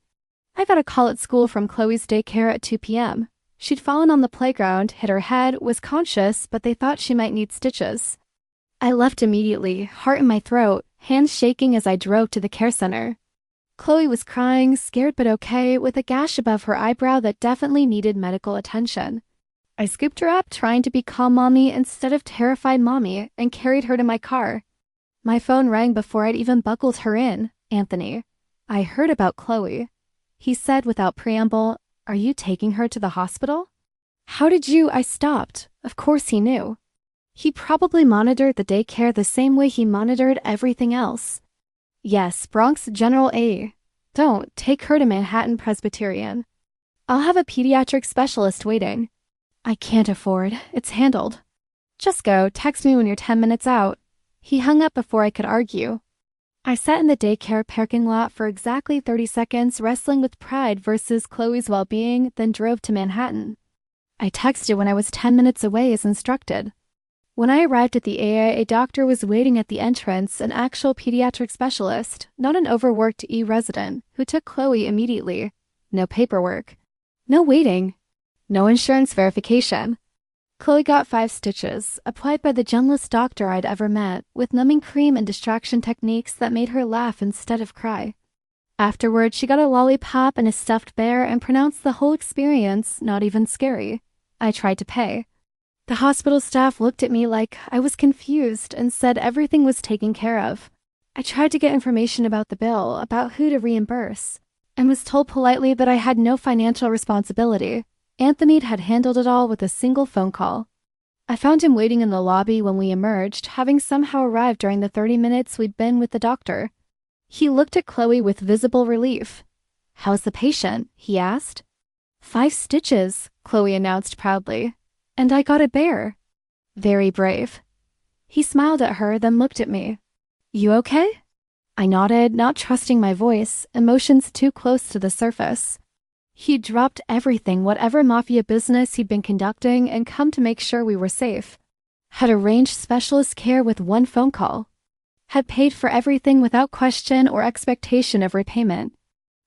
I got a call at school from Chloe's daycare at 2 p.m. She'd fallen on the playground, hit her head, was conscious, but they thought she might need stitches. I left immediately, heart in my throat, hands shaking as I drove to the care center. Chloe was crying, scared but okay, with a gash above her eyebrow that definitely needed medical attention. I scooped her up, trying to be calm mommy instead of terrified mommy, and carried her to my car. My phone rang before I'd even buckled her in. Anthony. I heard about Chloe. He said without preamble, Are you taking her to the hospital? How did you? I stopped. Of course he knew. He probably monitored the daycare the same way he monitored everything else. Yes, Bronx General A. Don't take her to Manhattan Presbyterian. I'll have a pediatric specialist waiting. I can't afford. It's handled. Just go. Text me when you're 10 minutes out. He hung up before I could argue. I sat in the daycare parking lot for exactly 30 seconds, wrestling with pride versus Chloe's well-being, then drove to Manhattan. I texted when I was 10 minutes away as instructed. When I arrived at the AA, a doctor was waiting at the entrance, an actual pediatric specialist, not an overworked resident, who took Chloe immediately. No paperwork. No waiting. No insurance verification. Chloe got 5 stitches, applied by the gentlest doctor I'd ever met, with numbing cream and distraction techniques that made her laugh instead of cry. Afterward, she got a lollipop and a stuffed bear and pronounced the whole experience not even scary. I tried to pay. The hospital staff looked at me like I was confused and said everything was taken care of. I tried to get information about the bill, about who to reimburse, and was told politely that I had no financial responsibility. Anthony had handled it all with a single phone call. I found him waiting in the lobby when we emerged, having somehow arrived during the 30 minutes we'd been with the doctor. He looked at Chloe with visible relief. "How's the patient?" he asked. 5 stitches, Chloe announced proudly. "And I got a bear." Very brave. He smiled at her, then looked at me. "You okay?" I nodded, not trusting my voice, emotions too close to the surface. He'd dropped everything, whatever mafia business he'd been conducting, and come to make sure we were safe. Had arranged specialist care with one phone call. Had paid for everything without question or expectation of repayment.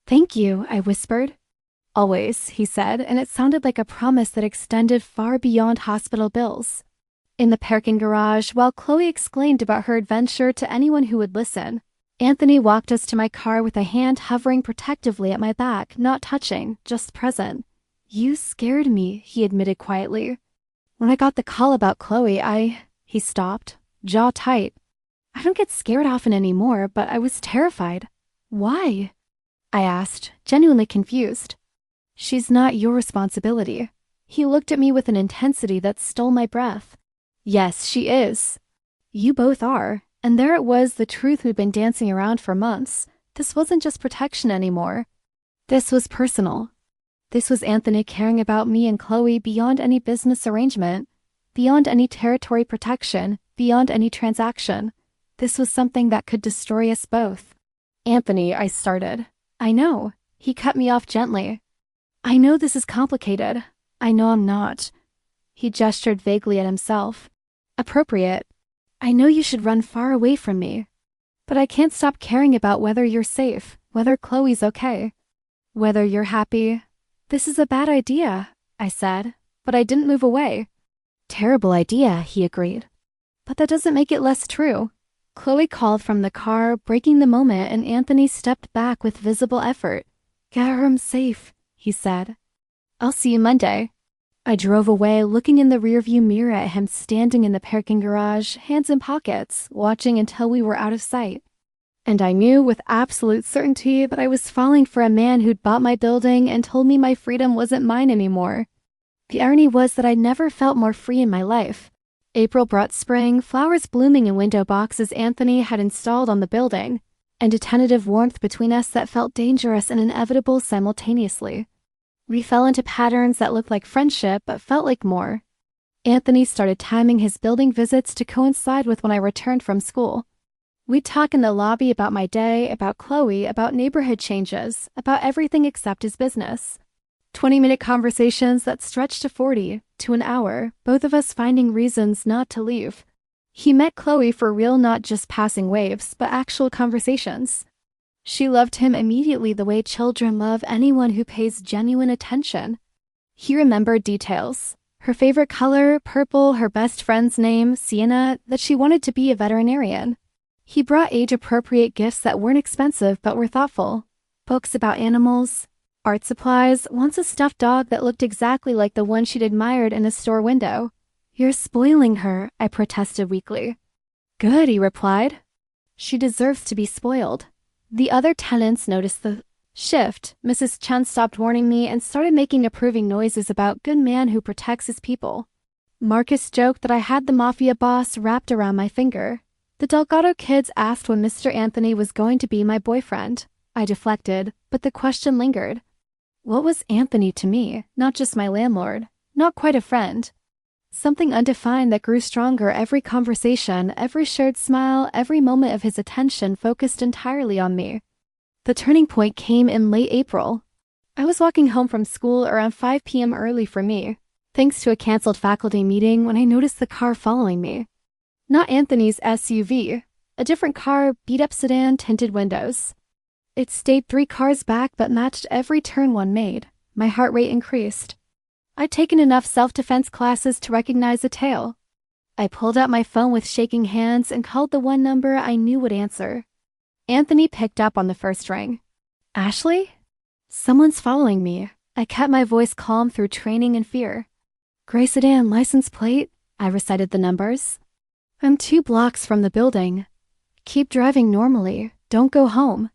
"Thank you," I whispered. "Always," he said, and it sounded like a promise that extended far beyond hospital bills. In the parking garage, while Chloe explained about her adventure to anyone who would listen, Anthony walked us to my car with a hand hovering protectively at my back, not touching, just present. "You scared me," he admitted quietly. "When I got the call about Chloe, He stopped, jaw tight. "I don't get scared often anymore, but I was terrified." "Why?" I asked, genuinely confused. "She's not your responsibility." He looked at me with an intensity that stole my breath. "Yes, she is. You both are." And there it was, the truth we'd been dancing around for months. This wasn't just protection anymore. This was personal. This was Anthony caring about me and Chloe beyond any business arrangement, beyond any territory protection, beyond any transaction. This was something that could destroy us both. "Anthony," I started. "I know." He cut me off gently. "I know this is complicated. I know I'm not." He gestured vaguely at himself. "Appropriate. I know you should run far away from me. But I can't stop caring about whether you're safe, whether Chloe's okay, whether you're happy." "This is a bad idea," I said, but I didn't move away. "Terrible idea," he agreed. "But that doesn't make it less true." Chloe called from the car, breaking the moment, and Anthony stepped back with visible effort. "Get her home safe," he said. "I'll see you Monday." I drove away, looking in the rearview mirror at him standing in the parking garage, hands in pockets, watching until we were out of sight. And I knew with absolute certainty that I was falling for a man who'd bought my building and told me my freedom wasn't mine anymore. The irony was that I'd never felt more free in my life. April brought spring, flowers blooming in window boxes Anthony had installed on the building, and a tentative warmth between us that felt dangerous and inevitable simultaneously. We fell into patterns that looked like friendship but felt like more. Anthony started timing his building visits to coincide with when I returned from school. We'd talk in the lobby about my day, about Chloe, about neighborhood changes, about everything except his business. 20-minute conversations that stretched to 40, to an hour, both of us finding reasons not to leave. He met Chloe for real, not just passing waves, but actual conversations. She loved him immediately the way children love anyone who pays genuine attention. He remembered details. Her favorite color, purple, her best friend's name, Sienna, that she wanted to be a veterinarian. He brought age-appropriate gifts that weren't expensive but were thoughtful. Books about animals, art supplies, once a stuffed dog that looked exactly like the one she'd admired in a store window. "You're spoiling her," I protested weakly. "Good," he replied. "She deserves to be spoiled." The other tenants noticed the shift. Mrs. Chen stopped warning me and started making approving noises about good man who protects his people. Marcus joked that I had the mafia boss wrapped around my finger. The Delgado kids asked when Mr. Anthony was going to be my boyfriend. I deflected, but the question lingered. What was Anthony to me? Not just my landlord. Not quite a friend. Something undefined that grew stronger every conversation, every shared smile, every moment of his attention focused entirely on me. The turning point came in late April. I was walking home from school around 5 p.m. early for me. thanks to a canceled faculty meeting when I noticed the car following me. Not Anthony's SUV, a different car, beat-up sedan, tinted windows. It stayed 3 cars back but matched every turn one made. My heart rate increased. I'd taken enough self-defense classes to recognize the tail. I pulled out my phone with shaking hands and called the one number I knew would answer. Anthony picked up on the first ring. Ashley? Someone's following me. I kept my voice calm through training and fear. Gray sedan, license plate. I recited the numbers. I'm 2 blocks from the building. Keep driving normally. Don't go home.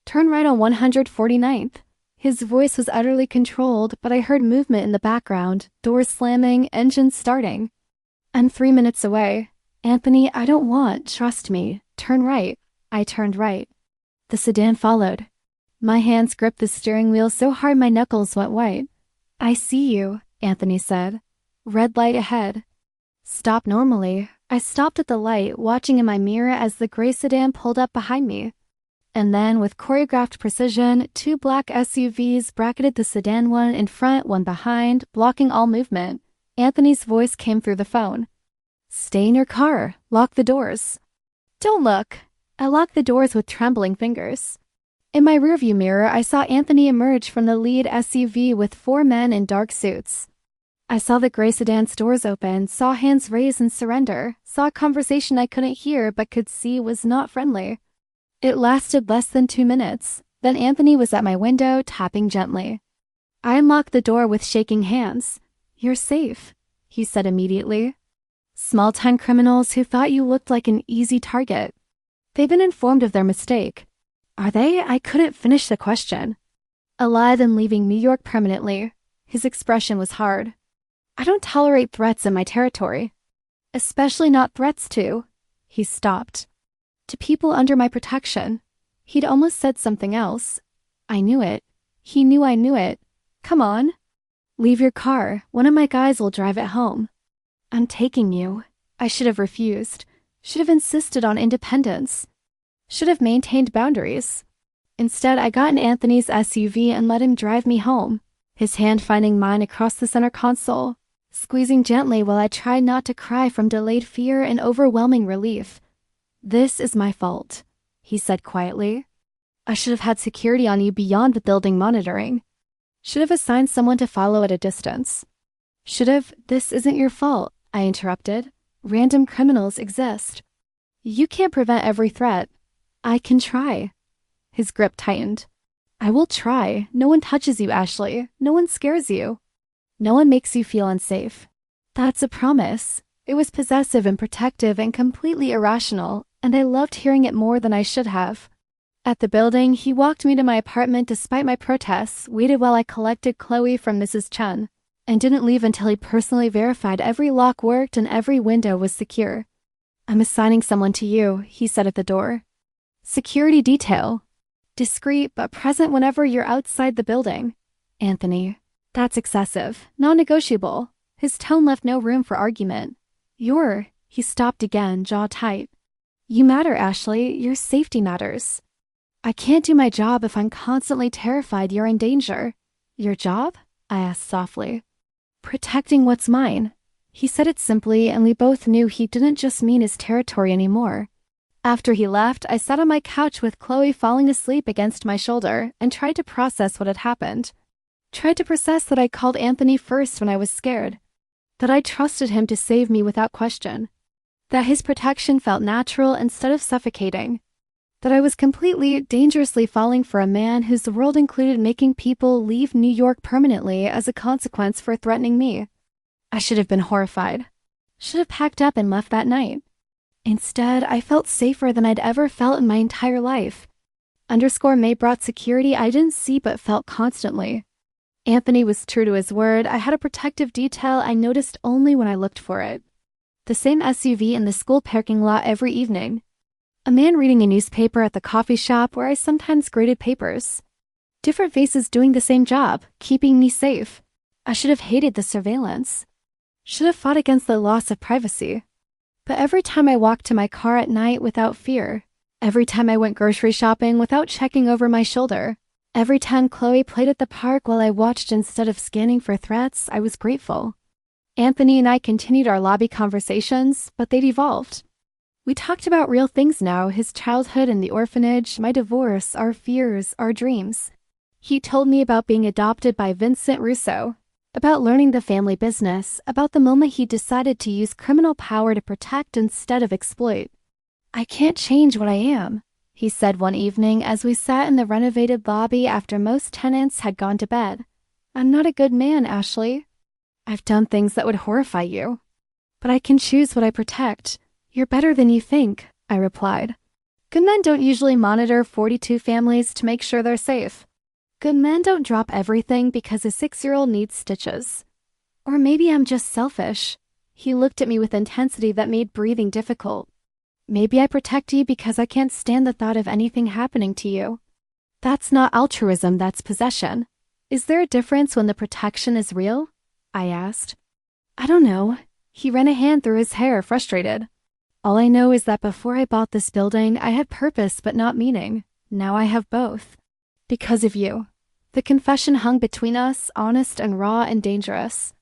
Turn right on 149th. His voice was utterly controlled, but I heard movement in the background, doors slamming, engines starting. I'm 3 minutes away. Anthony, I don't want, trust me. Turn right. I turned right. The sedan followed. My hands gripped the steering wheel so hard my knuckles went white. I see you, Anthony said. Red light ahead. Stop normally. I stopped at the light, watching in my mirror as the gray sedan pulled up behind me. And then, with choreographed precision, 2 black SUVs bracketed the sedan, one in front, one behind, blocking all movement. Anthony's voice came through the phone. Stay in your car. Lock the doors. Don't look. I locked the doors with trembling fingers. In my rearview mirror, I saw Anthony emerge from the lead SUV with 4 men in dark suits. I saw the gray sedan's doors open, saw hands raise and surrender, saw a conversation I couldn't hear but could see was not friendly. It lasted less than 2 minutes. Then Anthony was at my window, tapping gently. I unlocked the door with shaking hands. You're safe, he said immediately. Small-time criminals who thought you looked like an easy target. They've been informed of their mistake. Are they? I couldn't finish the question. Alive and leaving New York permanently. His expression was hard. I don't tolerate threats in my territory. Especially not threats to. He stopped. To people under my protection. He'd almost said something else. I knew it. He knew I knew it. Come on. Leave your car. One of my guys will drive it home. I'm taking you. I should have refused. Should have insisted on independence. Should have maintained boundaries. Instead, I got in Anthony's SUV and let him drive me home, his hand finding mine across the center console, squeezing gently while I tried not to cry from delayed fear and overwhelming relief. This is my fault, he said quietly. I should have had security on you beyond the building monitoring. Should have assigned someone to follow at a distance. Should have. This isn't your fault, I interrupted. Random criminals exist. You can't prevent every threat. I can try. His grip tightened. I will try. No one touches you, Ashley. No one scares you. No one makes you feel unsafe. That's a promise. It was possessive and protective and completely irrational, and I loved hearing it more than I should have. At the building, he walked me to my apartment despite my protests, waited while I collected Chloe from Mrs. Chen, and didn't leave until he personally verified every lock worked and every window was secure. I'm assigning someone to you, he said at the door. Security detail. Discreet but present whenever you're outside the building. Anthony, that's excessive, non-negotiable. His tone left no room for argument. He stopped again, jaw tight. You matter, Ashley. Your safety matters. I can't do my job if I'm constantly terrified you're in danger. Your job? I asked softly. Protecting what's mine. He said it simply, and we both knew he didn't just mean his territory anymore. After he left, I sat on my couch with Chloe falling asleep against my shoulder and tried to process what had happened. Tried to process that I called Anthony first when I was scared. That I trusted him to save me without question. That his protection felt natural instead of suffocating. That I was completely, dangerously falling for a man whose world included making people leave New York permanently as a consequence for threatening me. I should have been horrified. Should have packed up and left that night. Instead, I felt safer than I'd ever felt in my entire life. May brought security I didn't see but felt constantly. Anthony was true to his word. I had a protective detail I noticed only when I looked for it. The same SUV in the school parking lot every evening. A man reading a newspaper at the coffee shop where I sometimes graded papers. Different faces doing the same job, keeping me safe. I should have hated the surveillance. Should have fought against the loss of privacy. But every time I walked to my car at night without fear, every time I went grocery shopping without checking over my shoulder, every time Chloe played at the park while I watched instead of scanning for threats, I was grateful. Anthony and I continued our lobby conversations, but they'd evolved. We talked about real things now, his childhood in the orphanage, my divorce, our fears, our dreams. He told me about being adopted by Vincent Russo, about learning the family business, about the moment he decided to use criminal power to protect instead of exploit. "I can't change what I am," he said one evening as we sat in the renovated lobby after most tenants had gone to bed. "I'm not a good man, Ashley. I've done things that would horrify you. But I can choose what I protect. You're better than you think," I replied. Good men don't usually monitor 42 families to make sure they're safe. Good men don't drop everything because a 6-year-old needs stitches. Or maybe I'm just selfish. He looked at me with intensity that made breathing difficult. Maybe I protect you because I can't stand the thought of anything happening to you. That's not altruism, that's possession. Is there a difference when the protection is real? I asked. I don't know. He ran a hand through his hair, frustrated. All I know is that before I bought this building, I had purpose but not meaning. Now I have both. Because of you. The confession hung between us, honest and raw and dangerous.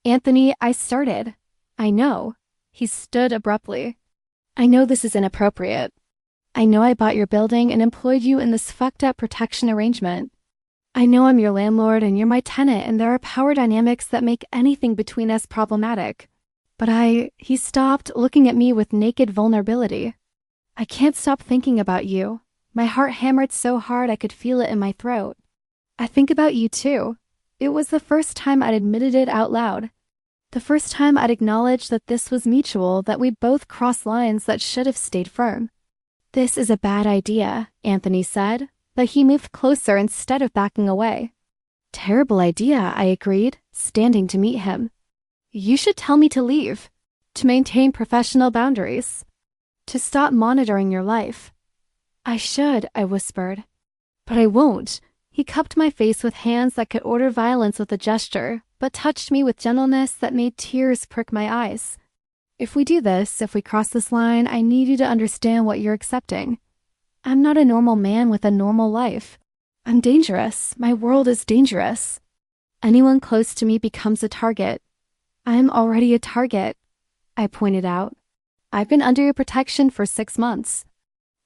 Anthony, I started. I know. He stood abruptly. I know this is inappropriate. I know I bought your building and employed you in this fucked up protection arrangement. I know I'm your landlord and you're my tenant and there are power dynamics that make anything between us problematic. But he stopped, looking at me with naked vulnerability. I can't stop thinking about you. My heart hammered so hard I could feel it in my throat. I think about you too. It was the first time I'd admitted it out loud. The first time I'd acknowledged that this was mutual, that we both crossed lines that should have stayed firm. This is a bad idea, Anthony said, but he moved closer instead of backing away. Terrible idea, I agreed, standing to meet him. You should tell me to leave, to maintain professional boundaries, to stop monitoring your life. I should, I whispered. But I won't. He cupped my face with hands that could order violence with a gesture, but touched me with gentleness that made tears prick my eyes. If we do this, if we cross this line, I need you to understand what you're accepting. I'm not a normal man with a normal life. I'm dangerous. My world is dangerous. Anyone close to me becomes a target. I'm already a target, I pointed out. I've been under your protection for 6 months.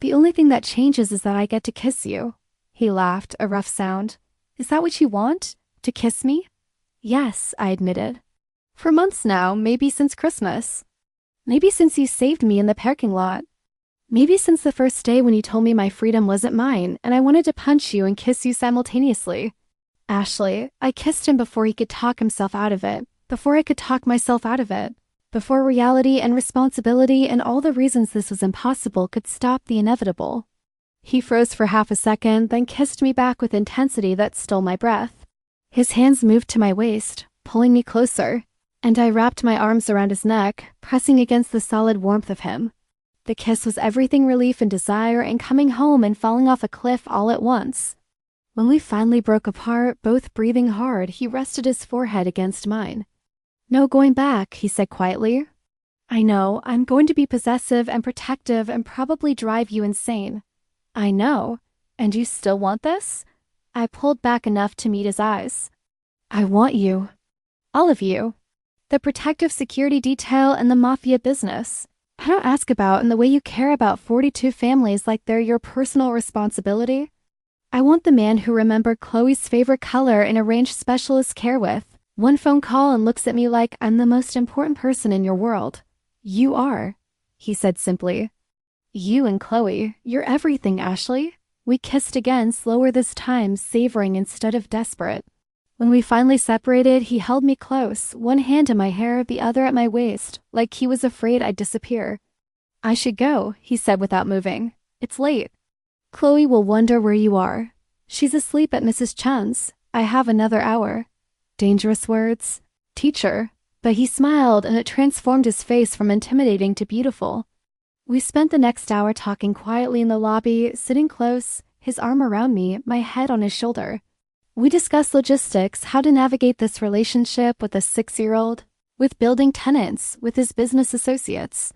The only thing that changes is that I get to kiss you. He laughed, a rough sound. Is that what you want? To kiss me? Yes, I admitted. For months now, maybe since Christmas. Maybe since you saved me in the parking lot. Maybe since the first day when you told me my freedom wasn't mine and I wanted to punch you and kiss you simultaneously. Ashley, I kissed him before he could talk himself out of it, before I could talk myself out of it, before reality and responsibility and all the reasons this was impossible could stop the inevitable. He froze for half a second, then kissed me back with intensity that stole my breath. His hands moved to my waist, pulling me closer, and I wrapped my arms around his neck, pressing against the solid warmth of him. The kiss was everything relief and desire and coming home and falling off a cliff all at once. When we finally broke apart, both breathing hard, he rested his forehead against mine. No going back, he said quietly. I know, I'm going to be possessive and protective and probably drive you insane. I know. And you still want this? I pulled back enough to meet his eyes. I want you. All of you. The protective security detail and the Mafia business. I don't ask about in the way you care about 42 families like they're your personal responsibility. I want the man who remembered Chloe's favorite color and arranged specialist care with. One phone call and looks at me like I'm the most important person in your world. You are, he said simply. You and Chloe, you're everything, Ashley. We kissed again, slower this time, savoring instead of desperate. When we finally separated, he held me close, one hand in my hair, the other at my waist, like he was afraid I'd disappear. I should go, he said without moving. It's late. Chloe will wonder where you are. She's asleep at Mrs. Chen's. I have another hour. Dangerous words. Teacher. But he smiled and it transformed his face from intimidating to beautiful. We spent the next hour talking quietly in the lobby, sitting close, his arm around me, my head on his shoulder. We discussed logistics, how to navigate this relationship with a 6-year-old, with building tenants, with his business associates.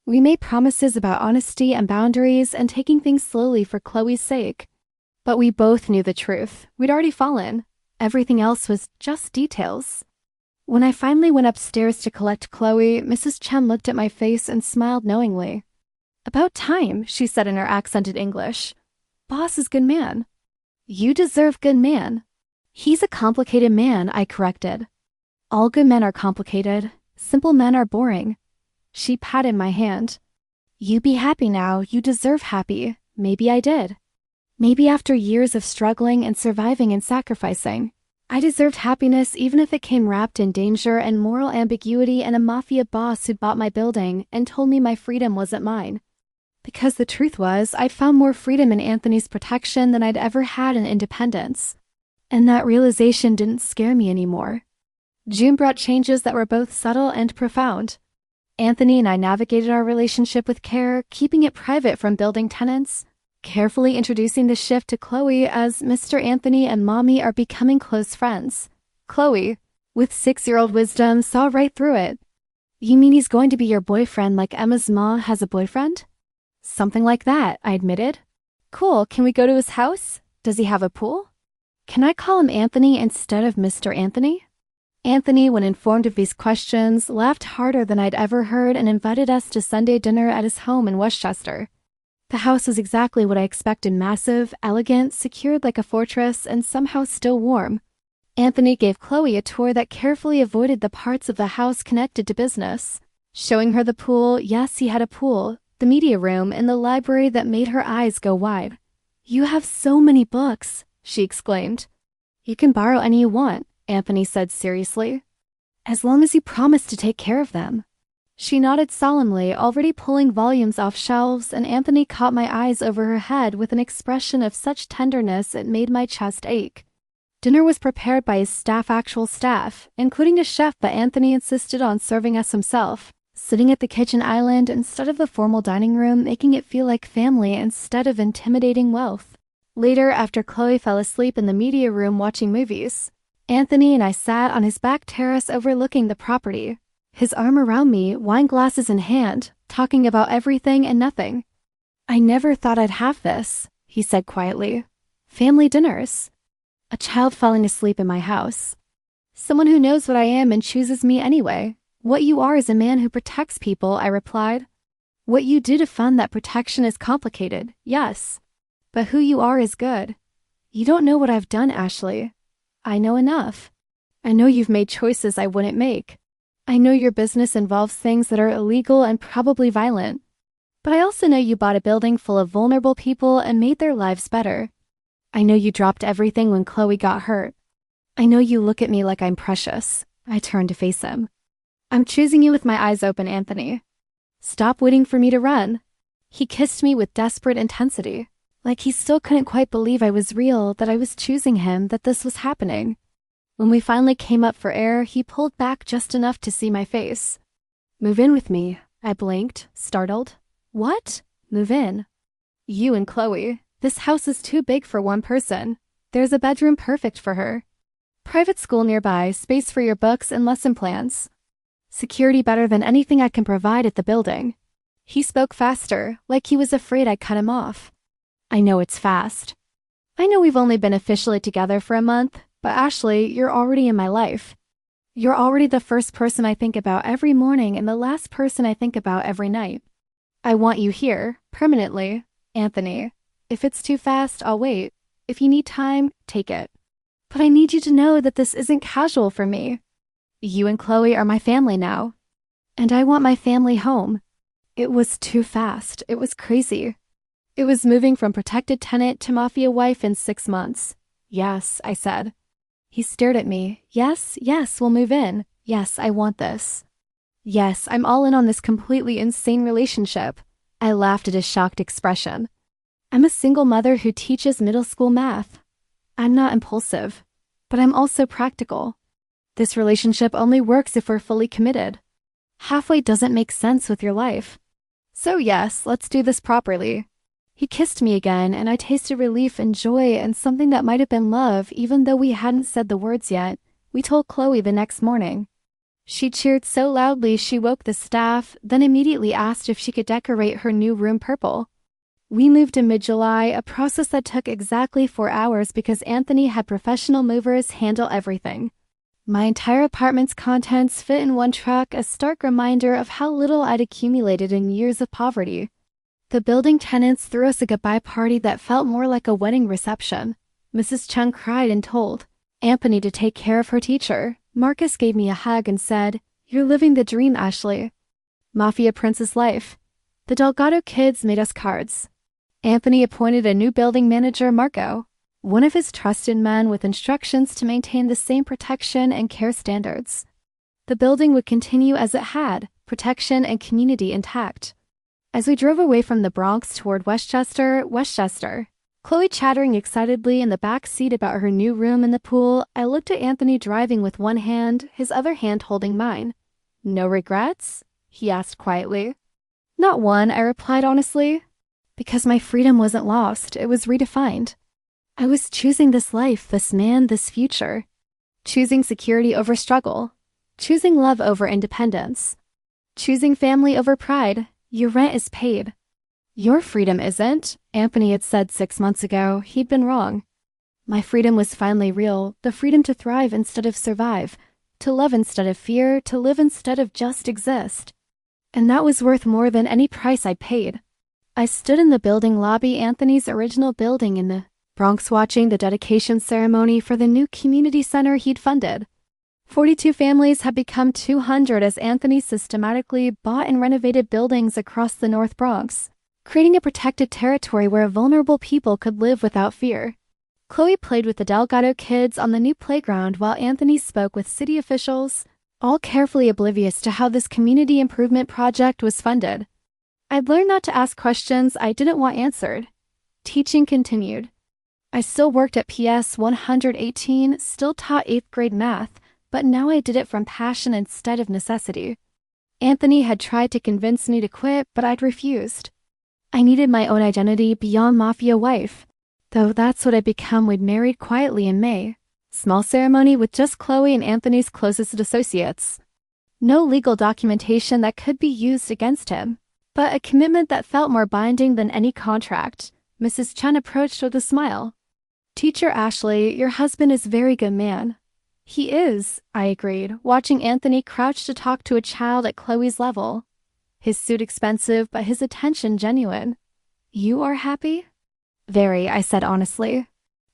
We made promises about honesty and boundaries and taking things slowly for Chloe's sake. But we both knew the truth. We'd already fallen. Everything else was just details. When I finally went upstairs to collect Chloe, Mrs. Chen looked at my face and smiled knowingly. "About time," she said in her accented English. "Boss is good man." "You deserve good man." "He's a complicated man," I corrected. "All good men are complicated. Simple men are boring." She patted my hand. "You be happy now. You deserve happy." Maybe I did. Maybe after years of struggling and surviving and sacrificing, I deserved happiness even if it came wrapped in danger and moral ambiguity and a mafia boss who bought my building and told me my freedom wasn't mine. Because the truth was, I'd found more freedom in Anthony's protection than I'd ever had in independence. And that realization didn't scare me anymore. June brought changes that were both subtle and profound. Anthony and I navigated our relationship with care, keeping it private from building tenants, carefully introducing the shift to Chloe as Mr. Anthony and Mommy are becoming close friends. Chloe, with 6-year-old wisdom, saw right through it. "You mean he's going to be your boyfriend like Emma's ma has a boyfriend?" "Something like that," I admitted. "Cool, can we go to his house? Does he have a pool? Can I call him Anthony instead of Mr. Anthony?" Anthony, when informed of these questions, laughed harder than I'd ever heard and invited us to Sunday dinner at his home in Westchester. The house was exactly what I expected: massive, elegant, secured like a fortress, and somehow still warm. Anthony gave Chloe a tour that carefully avoided the parts of the house connected to business, showing her the pool. Yes, he had a pool, the media room, and the library that made her eyes go wide. "You have so many books," she exclaimed. "You can borrow any you want," Anthony said seriously, "as long as you promise to take care of them." She nodded solemnly, already pulling volumes off shelves, and Anthony caught my eyes over her head with an expression of such tenderness it made my chest ache. Dinner was prepared by his actual staff, including a chef, but Anthony insisted on serving us himself, sitting at the kitchen island instead of the formal dining room, making it feel like family instead of intimidating wealth. Later, after Chloe fell asleep in the media room watching movies, Anthony and I sat on his back terrace overlooking the property, his arm around me, wine glasses in hand, talking about everything and nothing. "I never thought I'd have this," he said quietly. "Family dinners. A child falling asleep in my house. Someone who knows what I am and chooses me anyway. What you are is a man who protects people," I replied. "What you do to fund that protection is complicated, yes. But who you are is good. You don't know what I've done, Ashley. I know enough. I know you've made choices I wouldn't make. I know your business involves things that are illegal and probably violent. But I also know you bought a building full of vulnerable people and made their lives better. I know you dropped everything when Chloe got hurt. I know you look at me like I'm precious." I turned to face him. "I'm choosing you with my eyes open, Anthony. Stop waiting for me to run." He kissed me with desperate intensity, like he still couldn't quite believe I was real, that I was choosing him, that this was happening. When we finally came up for air, he pulled back just enough to see my face. "Move in with me." I blinked, startled. "What? Move in?" "You and Chloe. This house is too big for one person. There's a bedroom perfect for her. Private school nearby, space for your books and lesson plans. Security better than anything I can provide at the building." He spoke faster, like he was afraid I'd cut him off. "I know it's fast. I know we've only been officially together for a month, but Ashley, you're already in my life. You're already the first person I think about every morning and the last person I think about every night. I want you here, permanently, Anthony. If it's too fast, I'll wait. If you need time, take it. But I need you to know that this isn't casual for me. You and Chloe are my family now. And I want my family home." It was too fast. It was crazy. It was moving from protected tenant to mafia wife in 6 months. "Yes," I said. He stared at me. "Yes, yes, we'll move in. Yes, I want this. Yes, I'm all in on this completely insane relationship." I laughed at his shocked expression. "I'm a single mother who teaches middle school math. I'm not impulsive, but I'm also practical. This relationship only works if we're fully committed. Halfway doesn't make sense with your life. So yes, let's do this properly." He kissed me again, and I tasted relief and joy and something that might have been love, even though we hadn't said the words yet. We told Chloe the next morning. She cheered so loudly she woke the staff, then immediately asked if she could decorate her new room purple. We moved in mid-July, a process that took exactly 4 hours because Anthony had professional movers handle everything. My entire apartment's contents fit in one truck, a stark reminder of how little I'd accumulated in years of poverty. The building tenants threw us a goodbye party that felt more like a wedding reception. Mrs. Chung cried and told Anthony to take care of her teacher. Marcus gave me a hug and said, "You're living the dream, Ashley." Mafia Princess Life. The Delgado kids made us cards. Anthony appointed a new building manager, Marco, one of his trusted men, with instructions to maintain the same protection and care standards. The building would continue as it had, protection and community intact. As we drove away from the Bronx toward Westchester, Chloe chattering excitedly in the back seat about her new room in the pool, I looked at Anthony driving with one hand, his other hand holding mine. "No regrets?" he asked quietly. "Not one," I replied honestly. Because my freedom wasn't lost, it was redefined. I was choosing this life, this man, this future. Choosing security over struggle. Choosing love over independence. Choosing family over pride. Your rent is paid. Your freedom isn't, Anthony had said 6 months ago. He'd been wrong. My freedom was finally real, the freedom to thrive instead of survive, to love instead of fear, to live instead of just exist. And that was worth more than any price I paid. I stood in the building lobby, Anthony's original building in the Bronx, watching the dedication ceremony for the new community center he'd funded. 42 families had become 200 as Anthony systematically bought and renovated buildings across the North Bronx, creating a protected territory where vulnerable people could live without fear. Chloe played with the Delgado kids on the new playground while Anthony spoke with city officials, all carefully oblivious to how this community improvement project was funded. I'd learned not to ask questions I didn't want answered. Teaching continued. I still worked at PS 118, still taught 8th grade math, but now I did it from passion instead of necessity. Anthony had tried to convince me to quit, but I'd refused. I needed my own identity beyond Mafia wife, though that's what I'd become. We'd married quietly in May. Small ceremony with just Chloe and Anthony's closest associates. No legal documentation that could be used against him, but a commitment that felt more binding than any contract. Mrs. Chen approached with a smile. "Teacher Ashley, your husband is a very good man." "He is," I agreed, watching Anthony crouch to talk to a child at Chloe's level. His suit expensive, but his attention genuine. "You are happy?" "Very," I said honestly.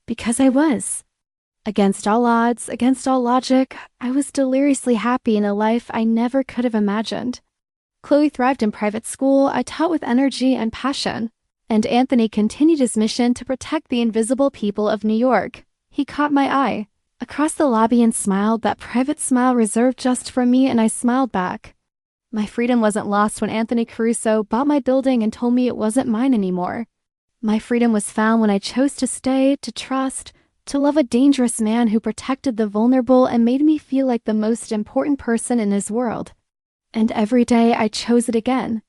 Because I was. Against all odds, against all logic, I was deliriously happy in a life I never could have imagined. Chloe thrived in private school, I taught with energy and passion, and Anthony continued his mission to protect the invisible people of New York. He caught my eye, across the lobby, and smiled, that private smile reserved just for me, and I smiled back. My freedom wasn't lost when Anthony Caruso bought my building and told me it wasn't mine anymore. My freedom was found when I chose to stay, to trust, to love a dangerous man who protected the vulnerable and made me feel like the most important person in his world. And every day I chose it again.